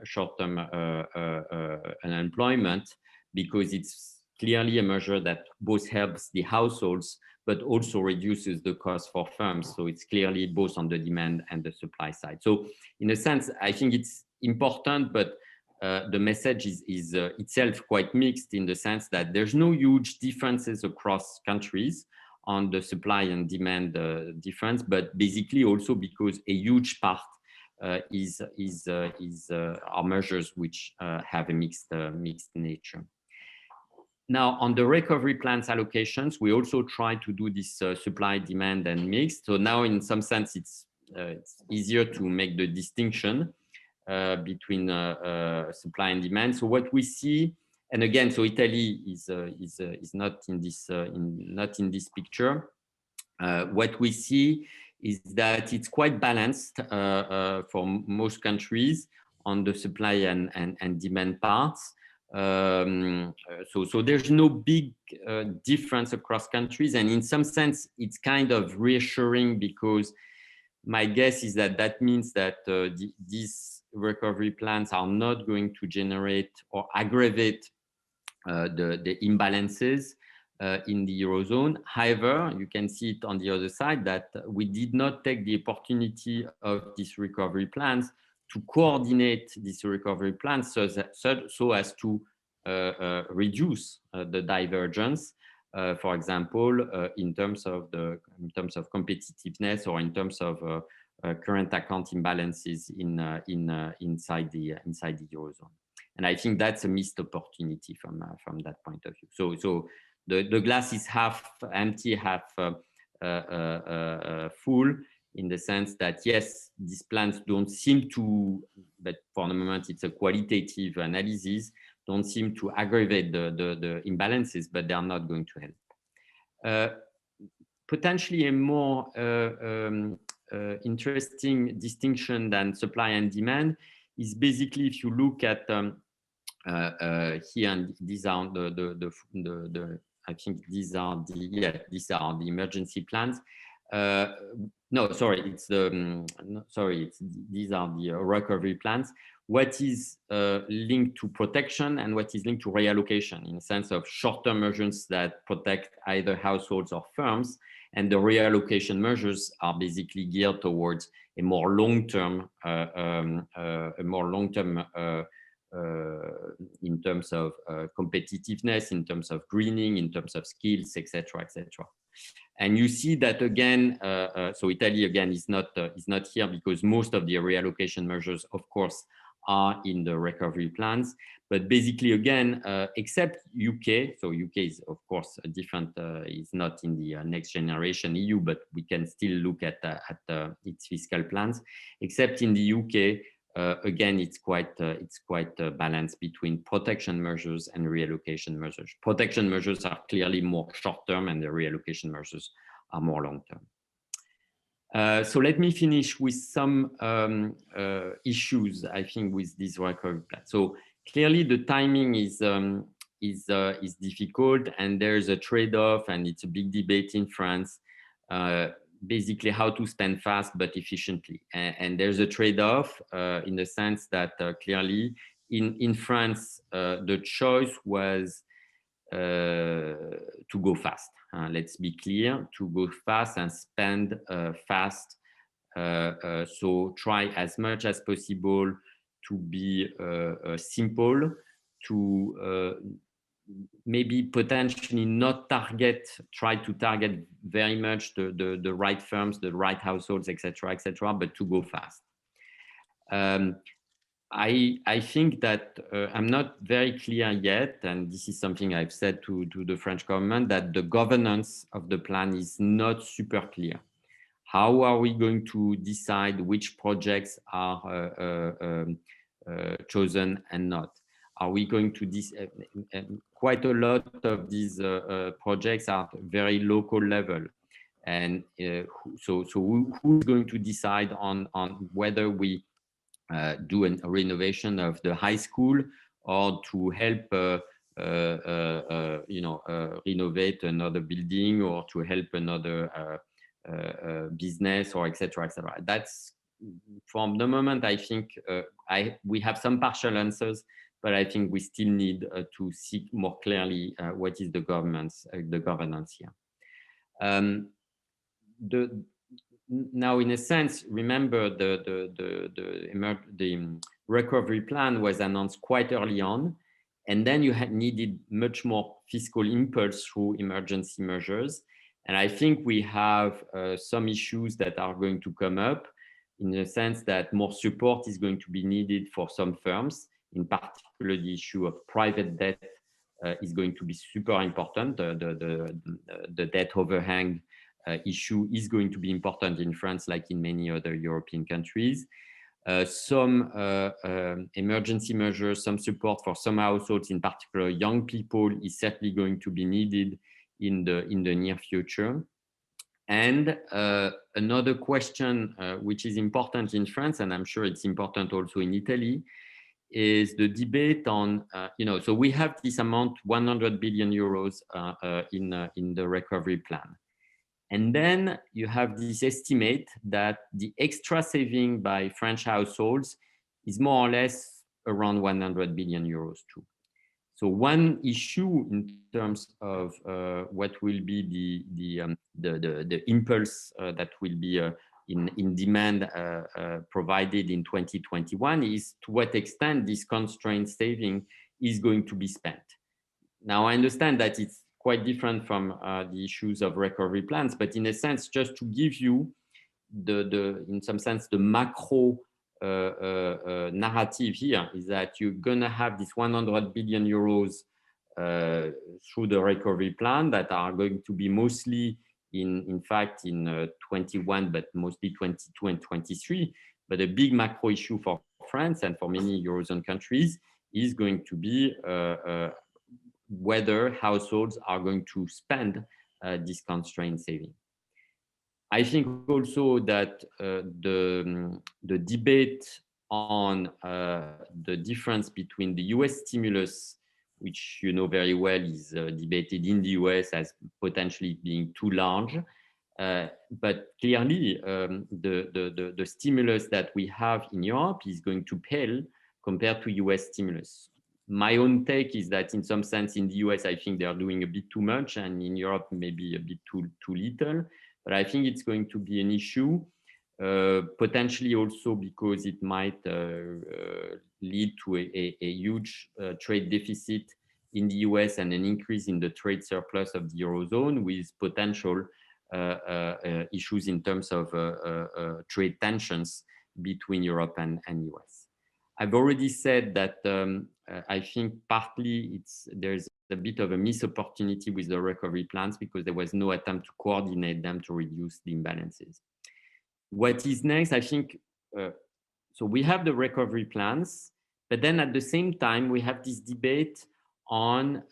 unemployment, because it's clearly a measure that both helps the households, but also reduces the cost for firms. So it's clearly both on the demand and the supply side. So in a sense, I think it's important, but the message is itself quite mixed in the sense that there's no huge differences across countries on the supply and demand difference, but basically also because a huge part is our measures which have a mixed nature. Now, on the recovery plans allocations, we also try to do this supply, demand, and mix. So now, in some sense, it's easier to make the distinction between supply and demand. So what we see, and again, so Italy is not in this picture. What we see is that it's quite balanced for most countries on the supply and demand parts. So there's no big difference across countries, and in some sense it's kind of reassuring, because my guess is that means that these recovery plans are not going to generate or aggravate the imbalances in the Eurozone. However, you can see it on the other side that we did not take the opportunity of these recovery plans to coordinate these recovery plans so as to reduce the divergence, for example, in terms of competitiveness or in terms of current account imbalances inside the Eurozone. And I think that's a missed opportunity from that point of view. So the glass is half empty, half full, in the sense that, yes, these plans don't seem to, but for the moment it's a qualitative analysis, don't seem to aggravate the imbalances, but they are not going to help. Potentially a more interesting distinction than supply and demand is basically, if you look at here, and these are I think these are the emergency plans. No, sorry, these are the recovery plans. what is linked to protection and what is linked to reallocation, in the sense of short-term measures that protect either households or firms, and the reallocation measures are basically geared towards a more long-term, in terms of competitiveness, in terms of greening, in terms of skills, etc., etc. And you see that again. So Italy again is not here because most of the reallocation measures, of course, are in the recovery plans. But basically, again, except UK. So UK is of course a different. Is not in the next generation EU, but we can still look at its fiscal plans. Except in the UK. Again, it's quite balanced between protection measures and reallocation measures. Protection measures are clearly more short-term, and the reallocation measures are more long-term. So let me finish with some issues, I think, with this recovery plan. So clearly, the timing is difficult, and there's a trade-off, and it's a big debate in France. Basically how to spend fast but efficiently, and there's a trade-off in the sense that clearly in France the choice was to go fast. Let's be clear, to go fast and spend fast. So try as much as possible to be simple, to maybe potentially not try to target very much the right firms, the right households, etc., but to go fast. I think that I'm not very clear yet, and this is something I've said to the French government, that the governance of the plan is not super clear. How are we going to decide which projects are chosen and not? Are we going to quite a lot of these projects are very local level, and so who's going to decide on whether we do a renovation of the high school, or to help renovate another building, or to help another business, or etc., etc. That's from the moment. I think we have some partial answers, but I think we still need to see more clearly what is the governance here. Now, in a sense, remember the recovery plan was announced quite early on, and then you had needed much more fiscal impulse through emergency measures. And I think we have some issues that are going to come up, in the sense that more support is going to be needed for some firms. In particular, the issue of private debt is going to be super important. The debt overhang issue is going to be important in France, like in many other European countries. Some emergency measures, some support for some households, in particular young people, is certainly going to be needed in the near future. And another question which is important in France, and I'm sure it's important also in Italy, is the debate on, so we have this amount, 100 billion euros in the recovery plan. And then you have this estimate that the extra saving by French households is more or less around 100 billion euros too. So one issue in terms of what will be the impulse that will be in demand provided in 2021 is to what extent this constrained saving is going to be spent. Now, I understand that it's quite different from the issues of recovery plans, but in a sense, just to give you in some sense, the macro narrative here is that you're gonna have this 100 billion euros through the recovery plan that are going to be mostly in fact in 21, but mostly 22 and 23. But a big macro issue for France and for many Eurozone countries is going to be whether households are going to spend this constrained saving. I think also that the debate on the difference between the US stimulus, which you know very well is debated in the US as potentially being too large, but clearly the stimulus that we have in Europe is going to pale compared to US stimulus. My own take is that in some sense in the US, I think they're doing a bit too much, and in Europe, maybe a bit too little. But I think it's going to be an issue, potentially also because it might lead to a huge trade deficit in the US and an increase in the trade surplus of the Eurozone, with potential issues in terms of trade tensions between Europe and US. I've already said that I think partly there's a bit of a missed opportunity with the recovery plans because there was no attempt to coordinate them to reduce the imbalances. What is next, I think, so we have the recovery plans, but then at the same time, we have this debate on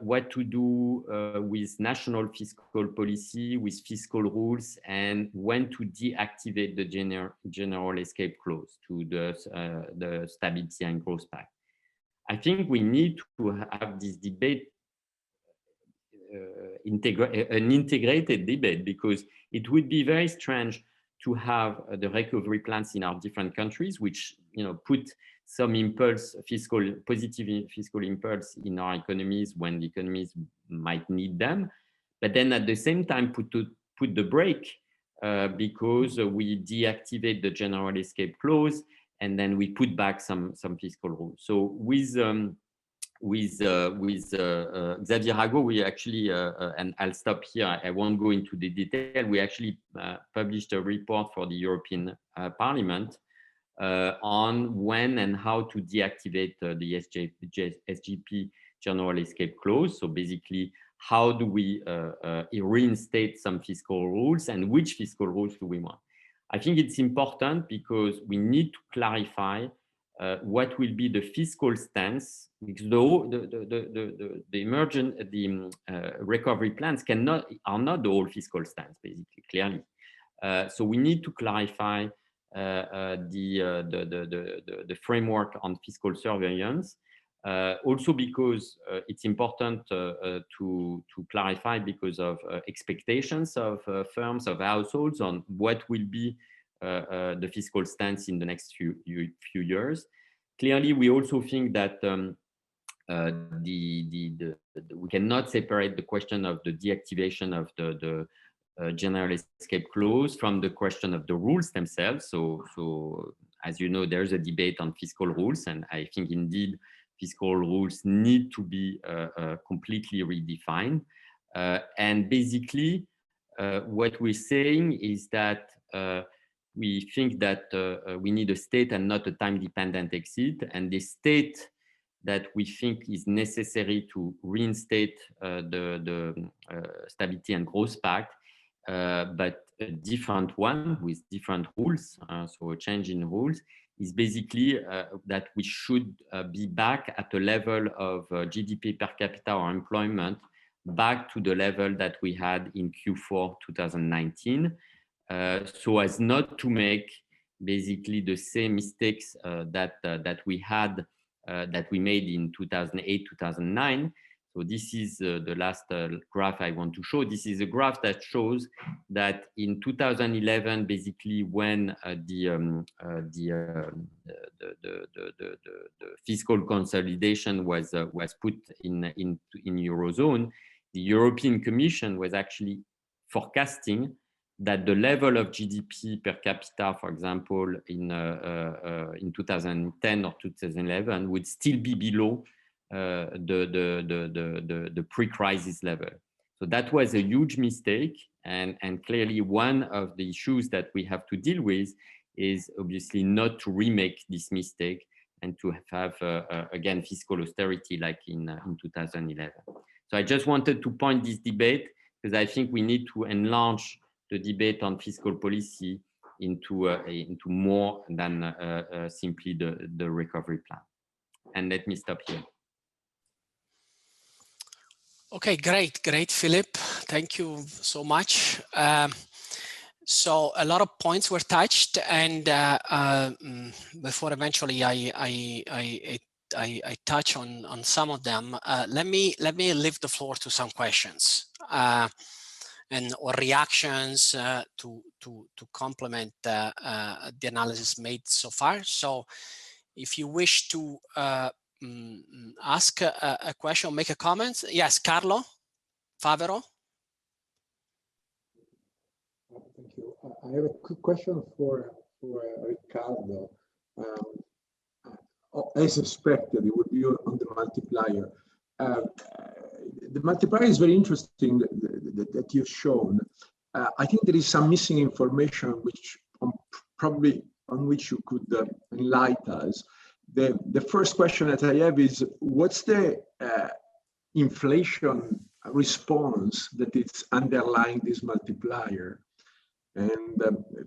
what to do with national fiscal policy, with fiscal rules, and when to deactivate the general escape clause to the Stability and Growth Pact. I think we need to have this debate, an integrated debate, because it would be very strange to have the recovery plans in our different countries, which put some impulse, positive fiscal impulse in our economies when the economies might need them, but then at the same time put the brake because we deactivate the general escape clause and then we put back some fiscal rules. So with Xavier Rago, we actually, and I'll stop here, I won't go into the detail, we actually published a report for the European Parliament on when and how to deactivate the SGP general escape clause. So basically, how do we reinstate some fiscal rules and which fiscal rules do we want? I think it's important because we need to clarify what will be the fiscal stance, because the recovery plans are not the whole fiscal stance, basically, clearly. So we need to clarify the framework on fiscal surveillance. Also because it's important to clarify because of expectations of firms, of households on what will be the fiscal stance in the next few years. Clearly, we also think that we cannot separate the question of the deactivation of the general escape clause from the question of the rules themselves. So as you know, there's a debate on fiscal rules, and I think indeed fiscal rules need to be completely redefined. And basically, what we're saying is that we think that we need a state and not a time-dependent exit, and the state that we think is necessary to reinstate the Stability and Growth Pact, but a different one with different rules, so a change in rules, is basically that we should be back at a level of GDP per capita or employment back to the level that we had in Q4 2019, so as not to make basically the same mistakes that we made in 2008, 2009. So this is the last graph I want to show. This is a graph that shows that in 2011, basically when the fiscal consolidation was put in Eurozone, the European Commission was actually forecasting that the level of GDP per capita, for example, in 2010 or 2011, would still be below the pre-crisis level. So that was a huge mistake, and clearly one of the issues that we have to deal with is obviously not to remake this mistake and to have again fiscal austerity like in 2011. So I just wanted to point this debate because I think we need to enlarge the debate on fiscal policy into more than simply the recovery plan. And let me stop here. Okay, great, Philippe. Thank you so much. So a lot of points were touched, and before eventually I touch on some of them, let me leave the floor to some questions or reactions to complement the analysis made so far. So if you wish to ask a question, make a comment. Yes, Carlo Favero. Thank you. I have a quick question for Riccardo. As expected, it would be on the multiplier. The multiplier is very interesting that you've shown. I think there is some missing information which probably on which you could enlighten us. The first question that I have is, what's the inflation response that is underlying this multiplier? And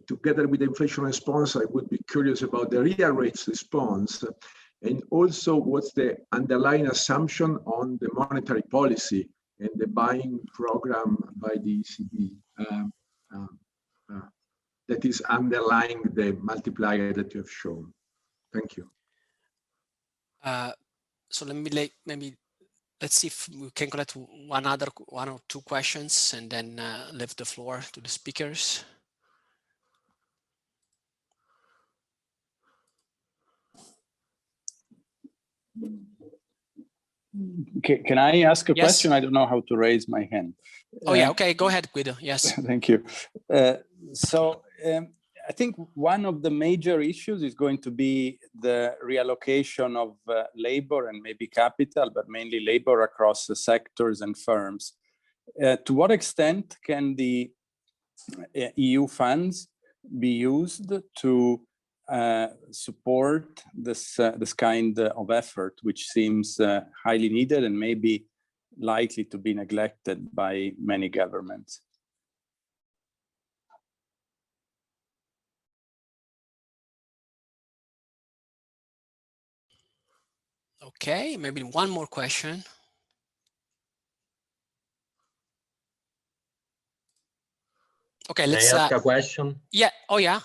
together with the inflation response, I would be curious about the real rates response. And also, what's the underlying assumption on the monetary policy and the buying program by the ECB that is underlying the multiplier that you have shown? Thank you. So maybe let's see if we can collect one or two questions and then leave the floor to the speakers. Can I ask a question? I don't know how to raise my hand. Oh yeah, okay, go ahead, Guido. Yes. Thank you. I think one of the major issues is going to be the reallocation of labor and maybe capital, but mainly labor across the sectors and firms. To what extent can the EU funds be used to support this kind of effort, which seems highly needed and maybe likely to be neglected by many governments? Okay, maybe one more question. Okay, let's ask a question. Yeah. Oh yeah.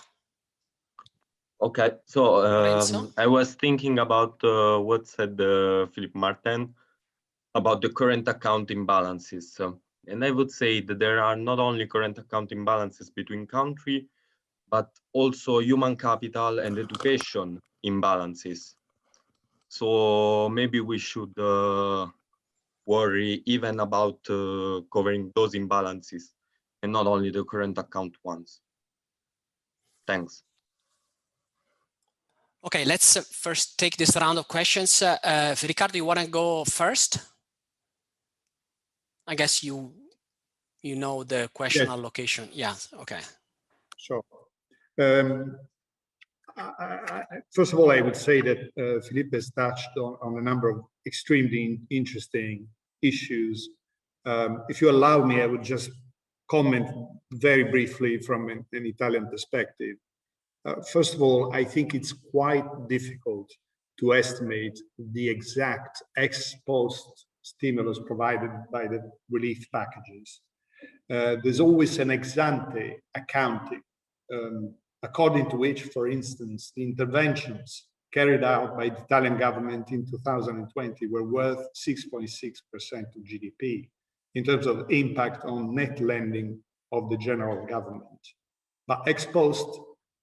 Okay, so I was thinking about what said Philippe Martin about the current account imbalances. And I would say that there are not only current account imbalances between countries, but also human capital and education imbalances. So maybe we should worry even about covering those imbalances and not only the current account ones. Thanks. Okay, let's first take this round of questions. Ricardo, you want to go first? I guess you know the question allocation. Yeah, okay. Sure. First of all, I would say that Philippe has touched on a number of extremely interesting issues. If you allow me, I would just comment very briefly from an Italian perspective. First of all, I think it's quite difficult to estimate the exact ex-post stimulus provided by the relief packages. There's always an ex-ante accounting, according to which, for instance, the interventions carried out by the Italian government in 2020 were worth 6.6% of GDP in terms of impact on net lending of the general government. But ex-post,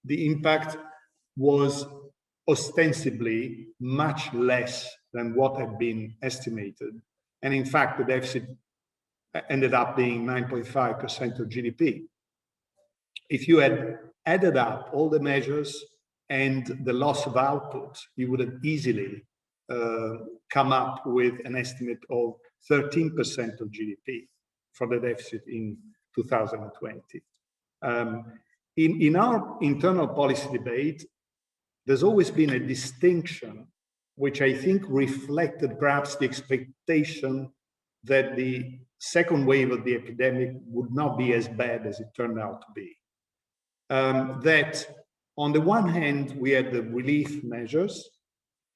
the impact was ostensibly much less than what had been estimated. And in fact, the deficit ended up being 9.5% of GDP. If you had added up all the measures and the loss of output, you would have easily come up with an estimate of 13% of GDP for the deficit in 2020. In our internal policy debate, there's always been a distinction, which I think reflected perhaps the expectation that the second wave of the epidemic would not be as bad as it turned out to be. That on the one hand, we had the relief measures,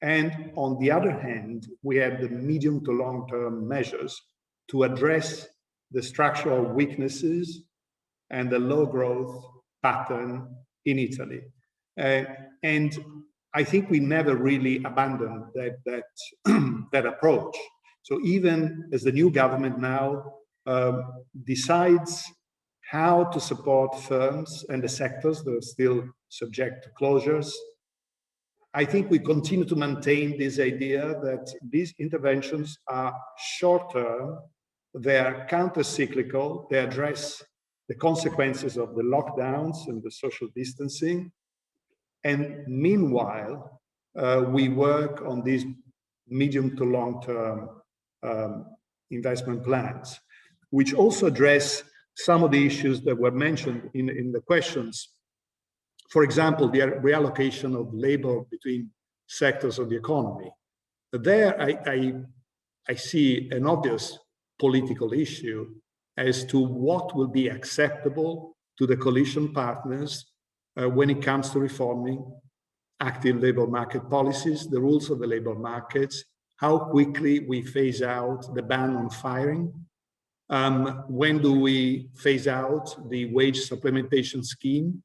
and on the other hand, we had the medium to long-term measures to address the structural weaknesses and the low growth pattern in Italy. And I think we never really abandoned that approach. So even as the new government now decides how to support firms and the sectors that are still subject to closures, I think we continue to maintain this idea that these interventions are short-term, they are counter-cyclical, they address the consequences of the lockdowns and the social distancing. And meanwhile, we work on these medium to long-term investment plans, which also address some of the issues that were mentioned in the questions. For example, the reallocation of labor between sectors of the economy. There, I see an obvious political issue as to what will be acceptable to the coalition partners when it comes to reforming active labor market policies, the rules of the labor markets, how quickly we phase out the ban on firing, when do we phase out the wage supplementation scheme,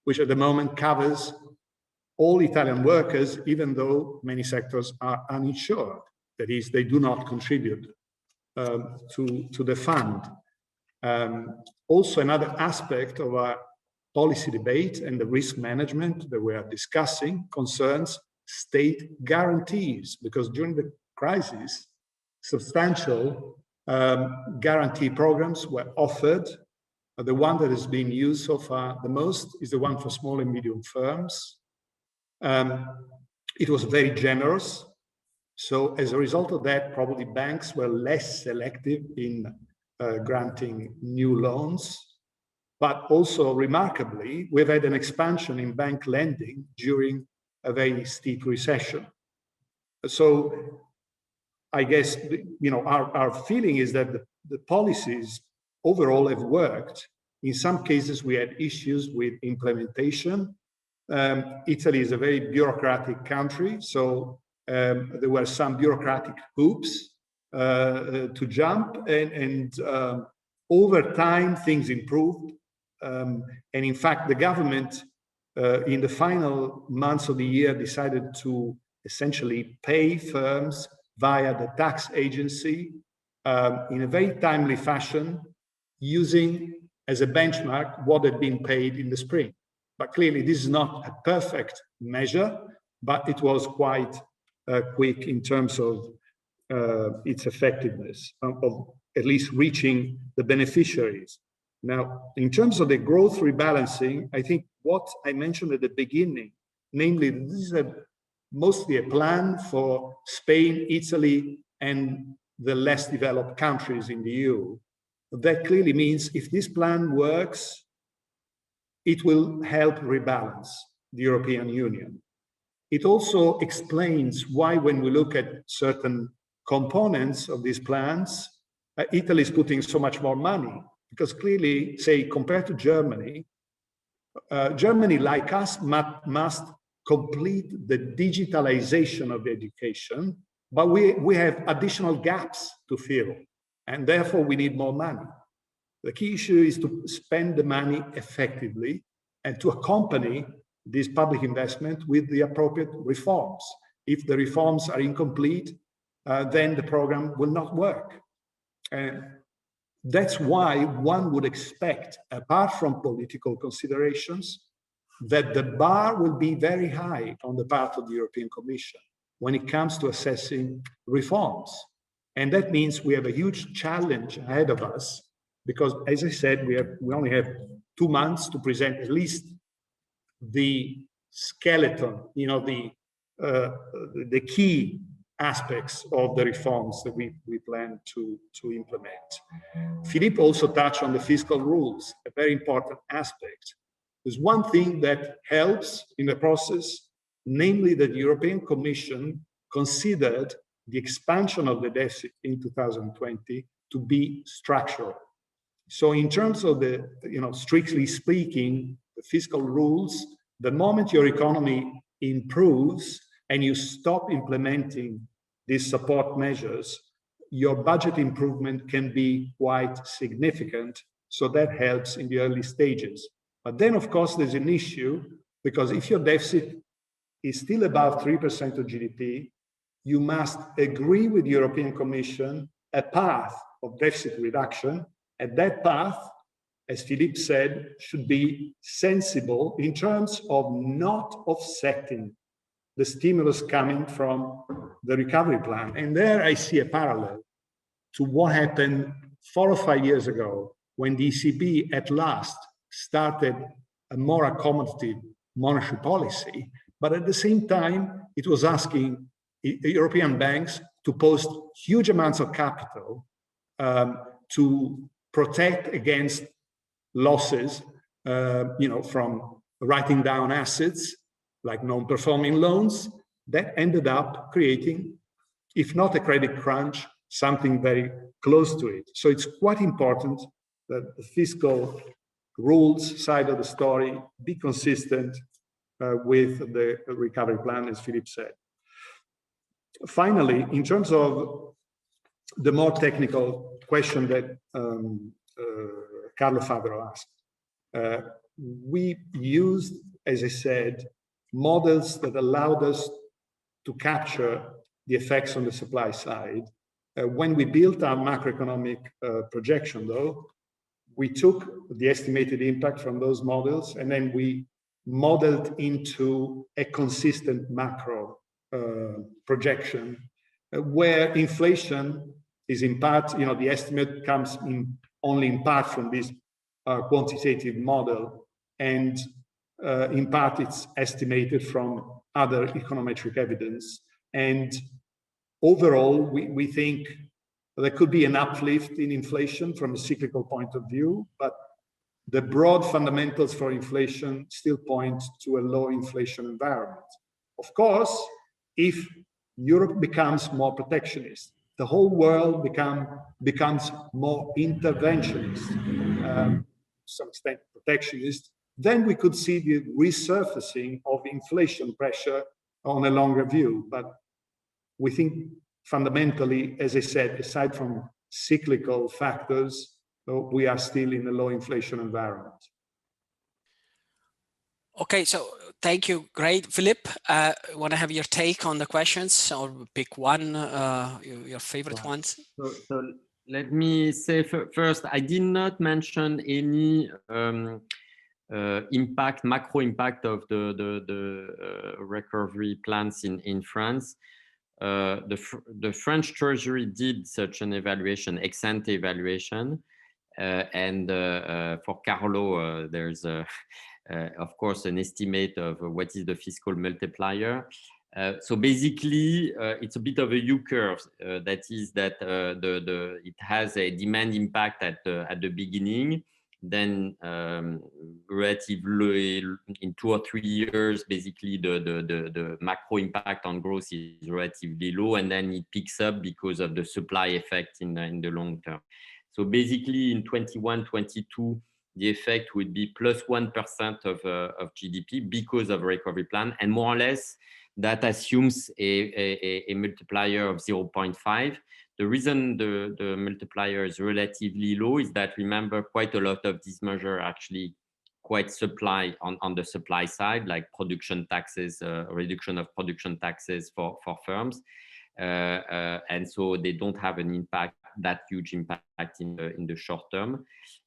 which at the moment covers all Italian workers, even though many sectors are uninsured. That is, they do not contribute to the fund. Also, another aspect of our policy debate and the risk management that we are discussing concerns state guarantees, because during the crisis, substantial guarantee programs were offered. The one that has been used so far the most is the one for small and medium firms. It was very generous. So as a result of that, probably banks were less selective in granting new loans. But also remarkably, we've had an expansion in bank lending during a very steep recession. So I guess, you know, our feeling is that the policies overall have worked. In some cases, we had issues with implementation. Italy is a very bureaucratic country, so there were some bureaucratic hoops to jump, and over time things improved. And in fact, the government in the final months of the year decided to essentially pay firms via the tax agency in a very timely fashion, using as a benchmark what had been paid in the spring. But clearly this is not a perfect measure, but it was quite quick in terms of its effectiveness, of at least reaching the beneficiaries. Now, in terms of the growth rebalancing, I think what I mentioned at the beginning, namely this is mostly a plan for Spain, Italy, and the less developed countries in the EU. That clearly means if this plan works, it will help rebalance the European Union. It also explains why when we look at certain components of these plans, Italy is putting so much more money, because clearly, say, compared to Germany, Germany, like us, must complete the digitalization of education, but we have additional gaps to fill, and therefore we need more money. The key issue is to spend the money effectively and to accompany this public investment with the appropriate reforms. If the reforms are incomplete, then the program will not work. And that's why one would expect, apart from political considerations, that the bar will be very high on the part of the European Commission when it comes to assessing reforms. And that means we have a huge challenge ahead of us, because as I said, we only have 2 months to present at least the skeleton, you know, the key aspects of the reforms that we plan to implement. Philippe also touched on the fiscal rules, a very important aspect. There's one thing that helps in the process, namely that the European Commission considered the expansion of the deficit in 2020 to be structural. So in terms of the, you know, strictly speaking, the fiscal rules, the moment your economy improves and you stop implementing these support measures, your budget improvement can be quite significant. So that helps in the early stages. But then, of course, there's an issue, because if your deficit is still above 3% of GDP, you must agree with the European Commission a path of deficit reduction. And that path, as Philippe said, should be sensible in terms of not offsetting the stimulus coming from the recovery plan. And there I see a parallel to what happened 4 or 5 years ago when the ECB at last started a more accommodative monetary policy, but at the same time, it was asking European banks to post huge amounts of capital to protect against losses, from writing down assets like non-performing loans that ended up creating, if not a credit crunch, something very close to it. So it's quite important that the fiscal rules side of the story be consistent with the recovery plan, as Philippe said. Finally, in terms of the more technical question that Carlo Fabro asked, we used, as I said, models that allowed us to capture the effects on the supply side. When we built our macroeconomic projection, though, we took the estimated impact from those models and then we modeled into a consistent macro projection where inflation is in part, the estimate comes only in part from this quantitative model, and in part it's estimated from other econometric evidence. And overall, we think there could be an uplift in inflation from a cyclical point of view, but the broad fundamentals for inflation still point to a low inflation environment. Of course, if Europe becomes more protectionist, the whole world becomes more interventionist, to some extent protectionist, then we could see the resurfacing of inflation pressure on a longer view. But we think fundamentally, as I said, aside from cyclical factors, we are still in a low inflation environment. Okay, so thank you. Great. Philippe, want to have your take on the questions, or pick one, your favorite ones? So let me say first, I did not mention any macro impact of the recovery plans in France. The French Treasury did such an evaluation, ex-ante evaluation, and for Carlo, there's of course an estimate of what is the fiscal multiplier. So basically, it's a bit of a U-curve. That is that it has a demand impact at the beginning. Then relatively in 2 or 3 years, basically the macro impact on growth is relatively low, and then it picks up because of the supply effect in the long term. So basically in 21, 22, the effect would be plus 1% of GDP because of recovery plan, and more or less that assumes a multiplier of 0.5. The reason the multiplier is relatively low is that, remember, quite a lot of these measures are actually quite supply on the supply side, like production taxes, reduction of production taxes for firms. And so they don't have an impact, that huge impact in the short term.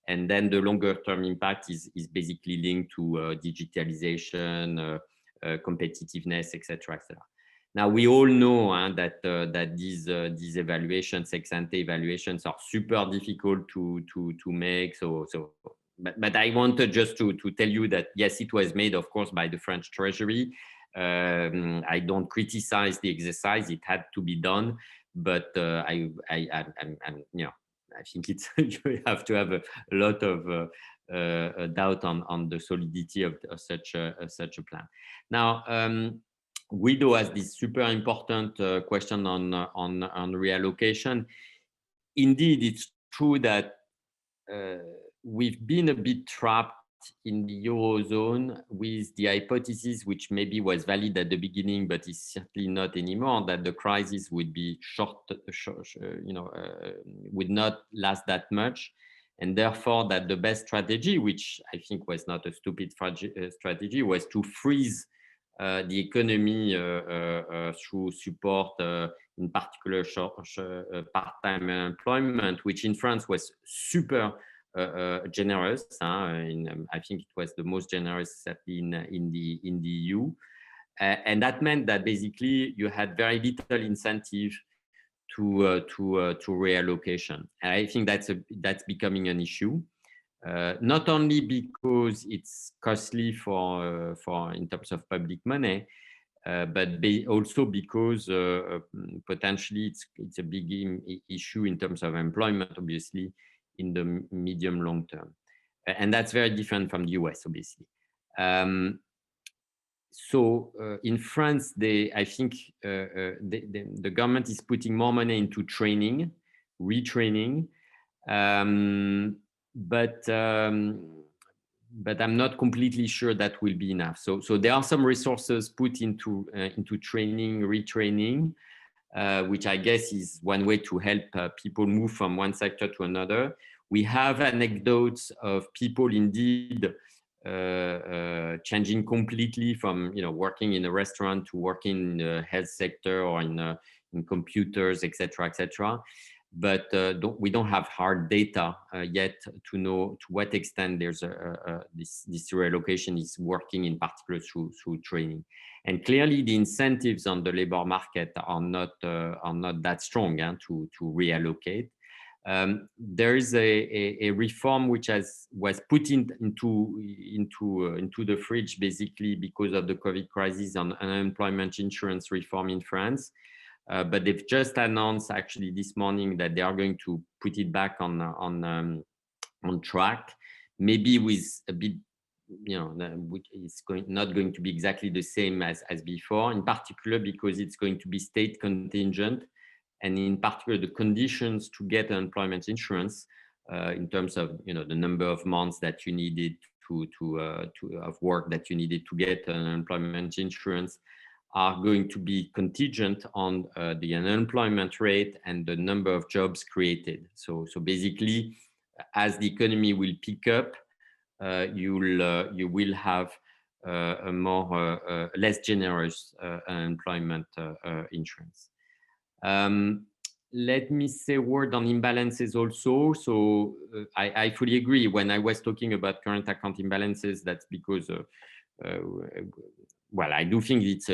And then the longer term impact is basically linked to digitalization, competitiveness, etc., etc. Now we all know that these evaluations, ex-ante evaluations, are super difficult to make. But I wanted just to tell you that yes, it was made, of course, by the French Treasury. I don't criticize the exercise; it had to be done. But I think it's you have to have a lot of doubt on the solidity of such a plan. Now. Guido has this super important question on reallocation. Indeed, it's true that we've been a bit trapped in the Eurozone with the hypothesis, which maybe was valid at the beginning, but is certainly not anymore, that the crisis would be would not last that much. And therefore that the best strategy, which I think was not a stupid strategy, was to freeze the economy through support, in particular part-time employment, which in France was super generous. I think it was the most generous in the EU, And that meant that basically you had very little incentive to reallocation. And I think that's becoming an issue. Not only because it's costly for in terms of public money, but also because potentially it's a big issue in terms of employment, obviously, in the medium long term. And that's very different from the US, obviously. So in France, I think the government is putting more money into training, retraining, but I'm not completely sure that will be enough. So there are some resources put into training, retraining, which I guess is one way to help people move from one sector to another. We have anecdotes of people indeed changing completely from working in a restaurant to working in the health sector or in computers, etc., etc. But we don't have hard data yet to know to what extent there's this reallocation is working, in particular through training. And clearly, the incentives on the labor market are not that strong to reallocate. There is a reform which was put into the fridge basically because of the COVID crisis on unemployment insurance reform in France. But they've just announced actually this morning that they are going to put it back on track, maybe with a bit, it's not going to be exactly the same as before, in particular because it's going to be state contingent, and in particular the conditions to get unemployment insurance in terms of the number of months that you needed of work that you needed to get unemployment insurance are going to be contingent on the unemployment rate and the number of jobs created. So basically, as the economy will pick up, you will have a more less generous unemployment insurance. Let me say a word on imbalances also. So I fully agree. When I was talking about current account imbalances, that's because well, I do think it's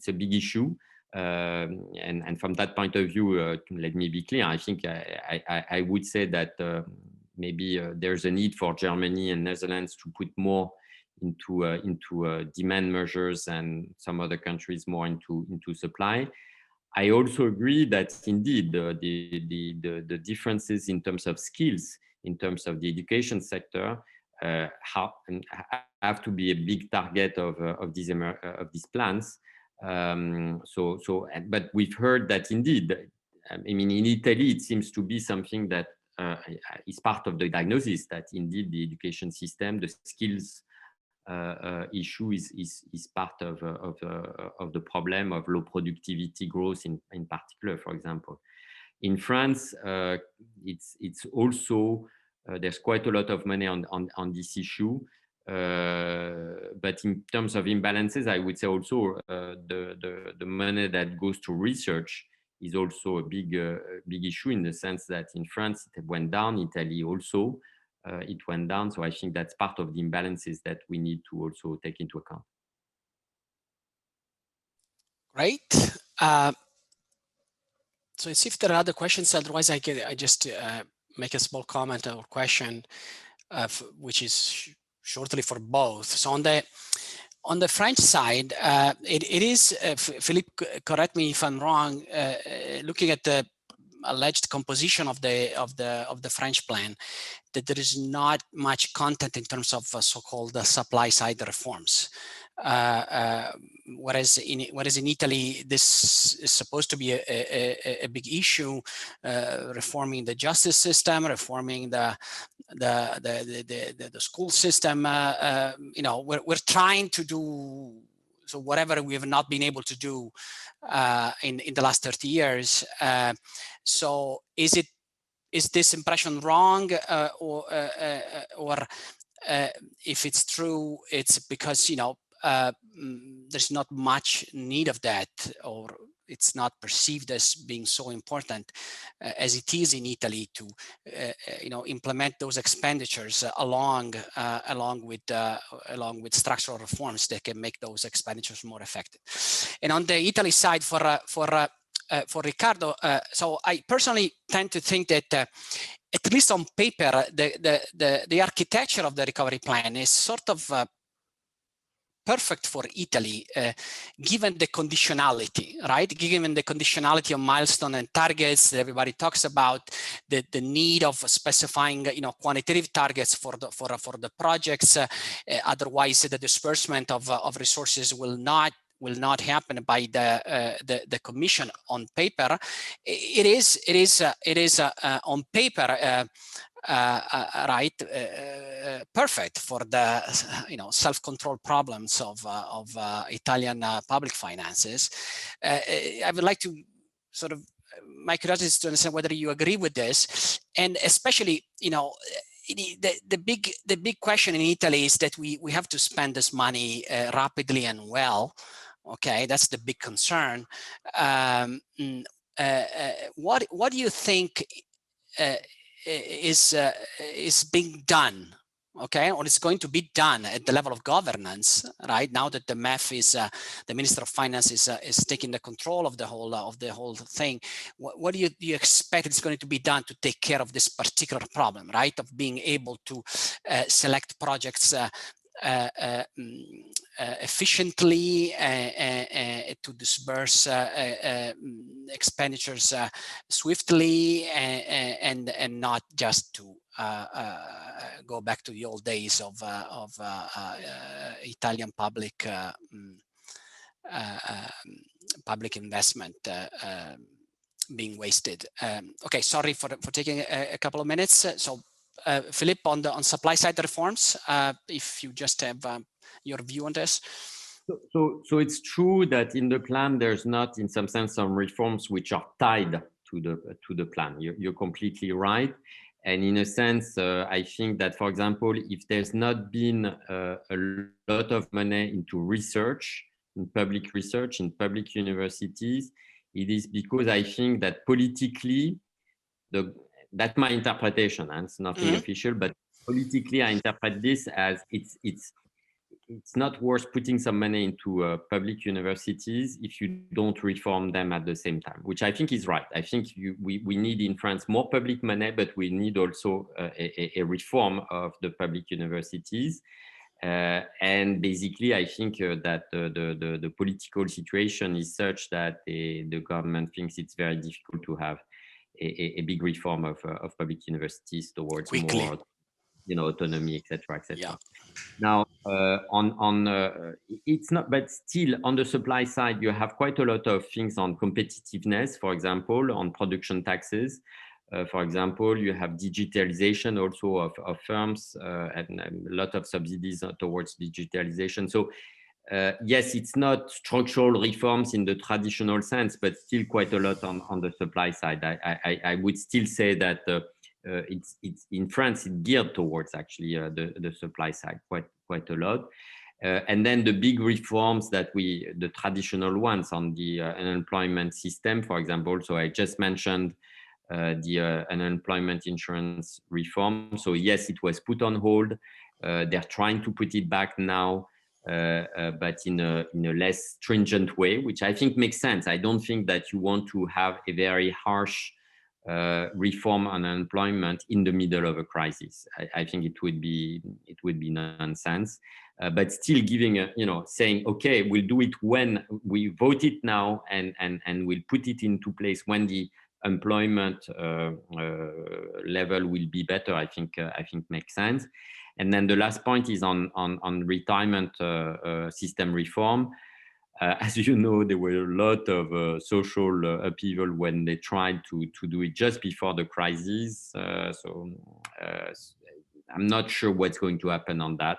a big issue, and from that point of view, let me be clear. I think I would say that maybe there's a need for Germany and Netherlands to put more into demand measures, and some other countries more into supply. I also agree that indeed the differences in terms of skills, in terms of the education sector, have to be a big target of these plans. But we've heard that indeed, I mean, in Italy, it seems to be something that is part of the diagnosis that indeed the education system, the skills issue is part of the problem of low productivity growth in particular, for example. In France, it's also there's quite a lot of money on this issue, but in terms of imbalances, I would say also the money that goes to research is also a big issue, in the sense that in France it went down, Italy also it went down. So I think that's part of the imbalances that we need to also take into account. Great. So let's see if there are other questions. Otherwise, I just make a small comment or question, which is shortly for both. So on the French side, it is, Philippe, correct me if I'm wrong, looking at the alleged composition of the French plan, that there is not much content in terms of so-called supply side reforms. Whereas in Italy, this is supposed to be a big issue, reforming the justice system, reforming the school system. We're trying to do so whatever we have not been able to do in the last 30 years. So is this impression wrong, or if it's true, it's because there's not much need of that, or it's not perceived as being so important as it is in Italy to implement those expenditures along with structural reforms that can make those expenditures more effective. And on the Italy side, for Riccardo, so I personally tend to think that at least on paper, the architecture of the recovery plan is sort of perfect for Italy, given the conditionality, right? Given the conditionality of milestone and targets that everybody talks about, the need of specifying, quantitative targets for the projects. Otherwise, the disbursement of resources will not happen by the Commission on paper. It is on paper perfect for the self-control problems of Italian public finances. I would like to sort of, my curiosity is to understand whether you agree with this, and especially the big question in Italy is that we have to spend this money rapidly and well. Okay, that's the big concern. What do you think is being done, okay, or is going to be done at the level of governance, right? Now that the MEF is the Minister of Finance is taking the control of the whole thing. What do you expect is going to be done to take care of this particular problem, right? Of being able to select projects efficiently, to disperse expenditures swiftly, and not just to go back to the old days of Italian public investment being wasted. Okay, sorry for taking a couple of minutes. So Philippe, on supply side reforms, if you just have your view on this. So it's true that in the plan there's not, in some sense, some reforms which are tied to the plan. You're completely right, and in a sense, I think that, for example, if there's not been a lot of money into research, in public research, in public universities, it is because I think that politically that's my interpretation, and it's nothing official, but politically I interpret this as it's not worth putting some money into public universities if you don't reform them at the same time, which I think is right. I think we need in France more public money, but we need also a reform of the public universities. And basically, I think that the political situation is such that the government thinks it's very difficult to have a big reform of public universities towards quickly, more, autonomy, etc., etc. Yeah. Now, it's not, but still on the supply side, you have quite a lot of things on competitiveness, for example, on production taxes. For example, you have digitalization also of firms, and a lot of subsidies towards digitalization. So yes, it's not structural reforms in the traditional sense, but still quite a lot on the supply side. I would still say that it's in France, it's geared towards actually the supply side quite a lot. And then the big reforms that the traditional ones on the unemployment system, for example. So I just mentioned the unemployment insurance reform. So yes, it was put on hold. They're trying to put it back now, but in a less stringent way, which I think makes sense. I don't think that you want to have a very harsh reform on unemployment in the middle of a crisis. I think it would be nonsense. But still giving saying, okay, we'll do it when we vote it now, and we'll put it into place when the employment level will be better. I think makes sense. And then the last point is on retirement system reform. As you know, there were a lot of social upheaval when they tried to do it just before the crisis. So I'm not sure what's going to happen on that.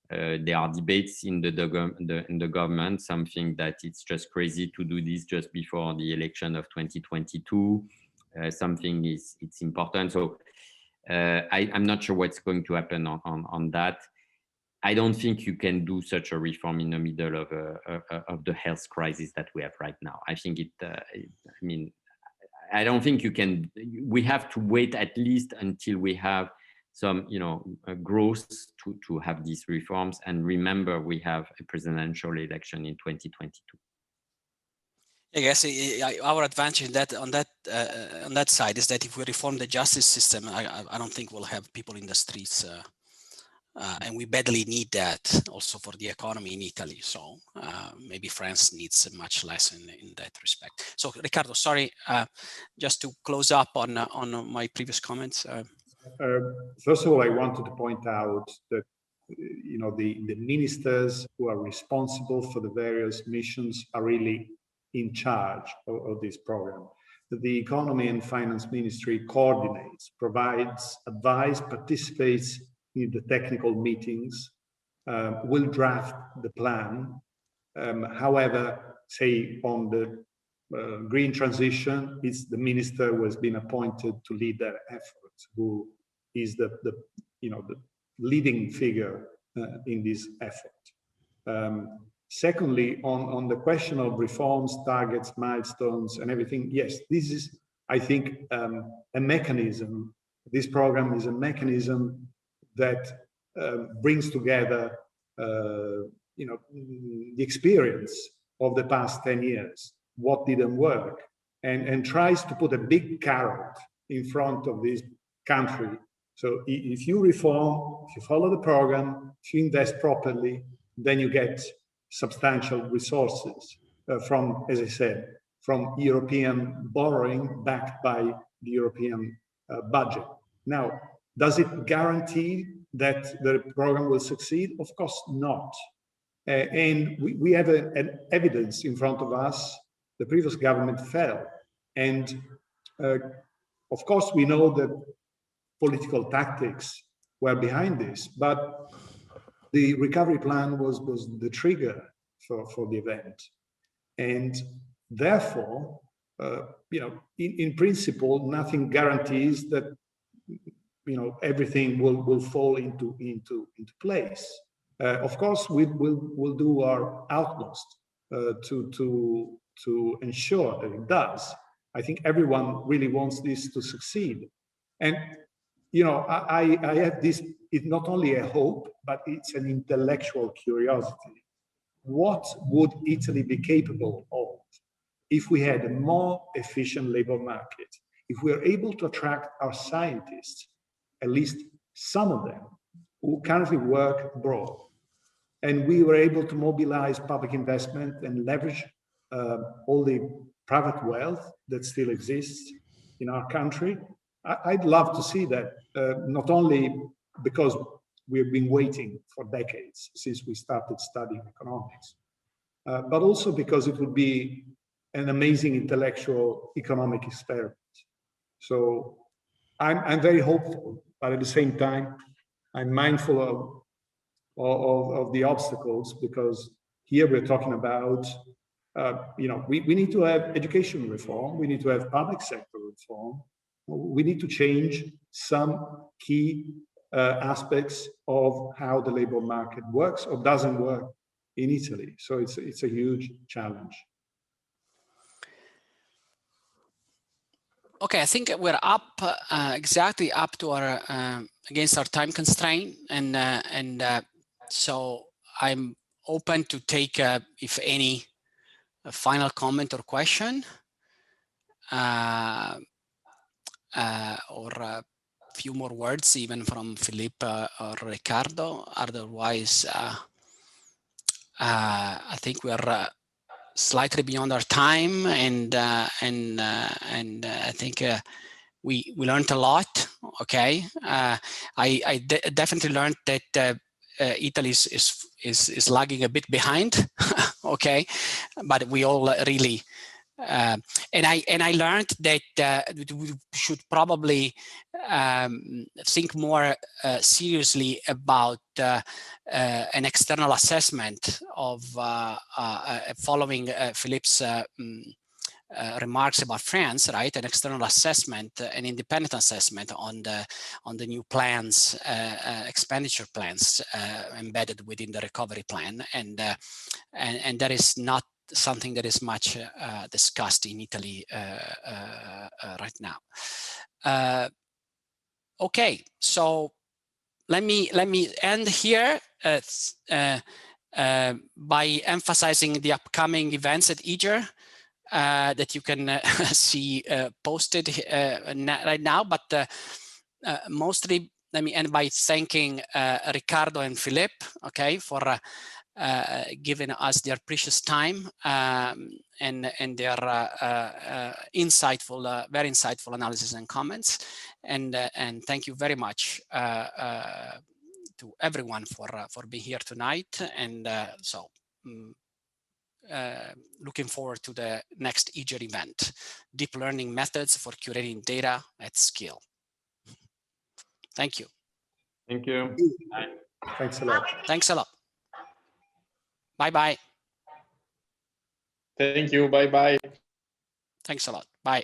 There are debates in the government. Some think that it's just crazy to do this just before the election of 2022. Something it's important. So I'm not sure what's going to happen on that. I don't think you can do such a reform in the middle of the health crisis that we have right now. I think I mean, I don't think you can. We have to wait at least until we have some, growth to have these reforms. And remember, we have a presidential election in 2022. I guess our advantage on that side is that if we reform the justice system, I don't think we'll have people in the streets, and we badly need that also for the economy in Italy. So maybe France needs much less in that respect. So Riccardo, sorry, just to close up on my previous comments. First of all, I wanted to point out that the ministers who are responsible for the various missions are really in charge of this program. The Economy and Finance Ministry coordinates, provides advice, participates in the technical meetings, will draft the plan. However, say on the green transition, it's the minister who has been appointed to lead their efforts, who is the leading figure in this effort. Secondly, on the question of reforms, targets, milestones, and everything, yes, this is, I think, a mechanism. This program is a mechanism that brings together, the experience of the past 10 years, what didn't work, and tries to put a big carrot in front of this country. So if you reform, if you follow the program, if you invest properly, then you get substantial resources from, as I said, from European borrowing backed by the European budget. Now, does it guarantee that the program will succeed? Of course not. And we have an evidence in front of us. The previous government fell. And of course, we know that political tactics were behind this, but the recovery plan was the trigger for the event. And therefore, in principle, nothing guarantees that everything will fall into place. Of course, we'll do our utmost to ensure that it does. I think everyone really wants this to succeed. And I have this, it's not only a hope, but it's an intellectual curiosity. What would Italy be capable of if we had a more efficient labor market? If we are able to attract our scientists, at least some of them, who currently work abroad, and we were able to mobilize public investment and leverage all the private wealth that still exists in our country, I'd love to see that, not only because we've been waiting for decades since we started studying economics, but also because it would be an amazing intellectual economic experiment. So I'm very hopeful, but at the same time, I'm mindful of the obstacles, because here we're talking about, we need to have education reform, we need to have public sector reform, we need to change some key aspects of how the labor market works or doesn't work in Italy. So it's a huge challenge. Okay, I think we're up exactly up to our against our time constraint, and so I'm open to take, if any, a final comment or question, or a few more words even from Philippe or Ricardo. Otherwise, I think we're slightly beyond our time, and I think we learned a lot. Okay, I definitely learned that Italy is lagging a bit behind. Okay, but we all really. And I learned that we should probably think more seriously about an external assessment of following Philippe's remarks about France, right? An external assessment, an independent assessment on the new plans, expenditure plans embedded within the recovery plan, and that is not something that is much discussed in Italy right now. Okay, so let me end here by emphasizing the upcoming events at IGIER that you can see posted right now, but mostly let me end by thanking Riccardo and Philippe, okay, for giving us their precious time and their insightful, very insightful analysis and comments. And thank you very much to everyone for being here tonight. And looking forward to the next IGIER event, Deep Learning Methods for Curating Data at Scale. Thank you. Thank you. Bye. Thanks a lot. Thanks a lot. Bye-bye. Thank you. Bye-bye. Thanks a lot. Bye.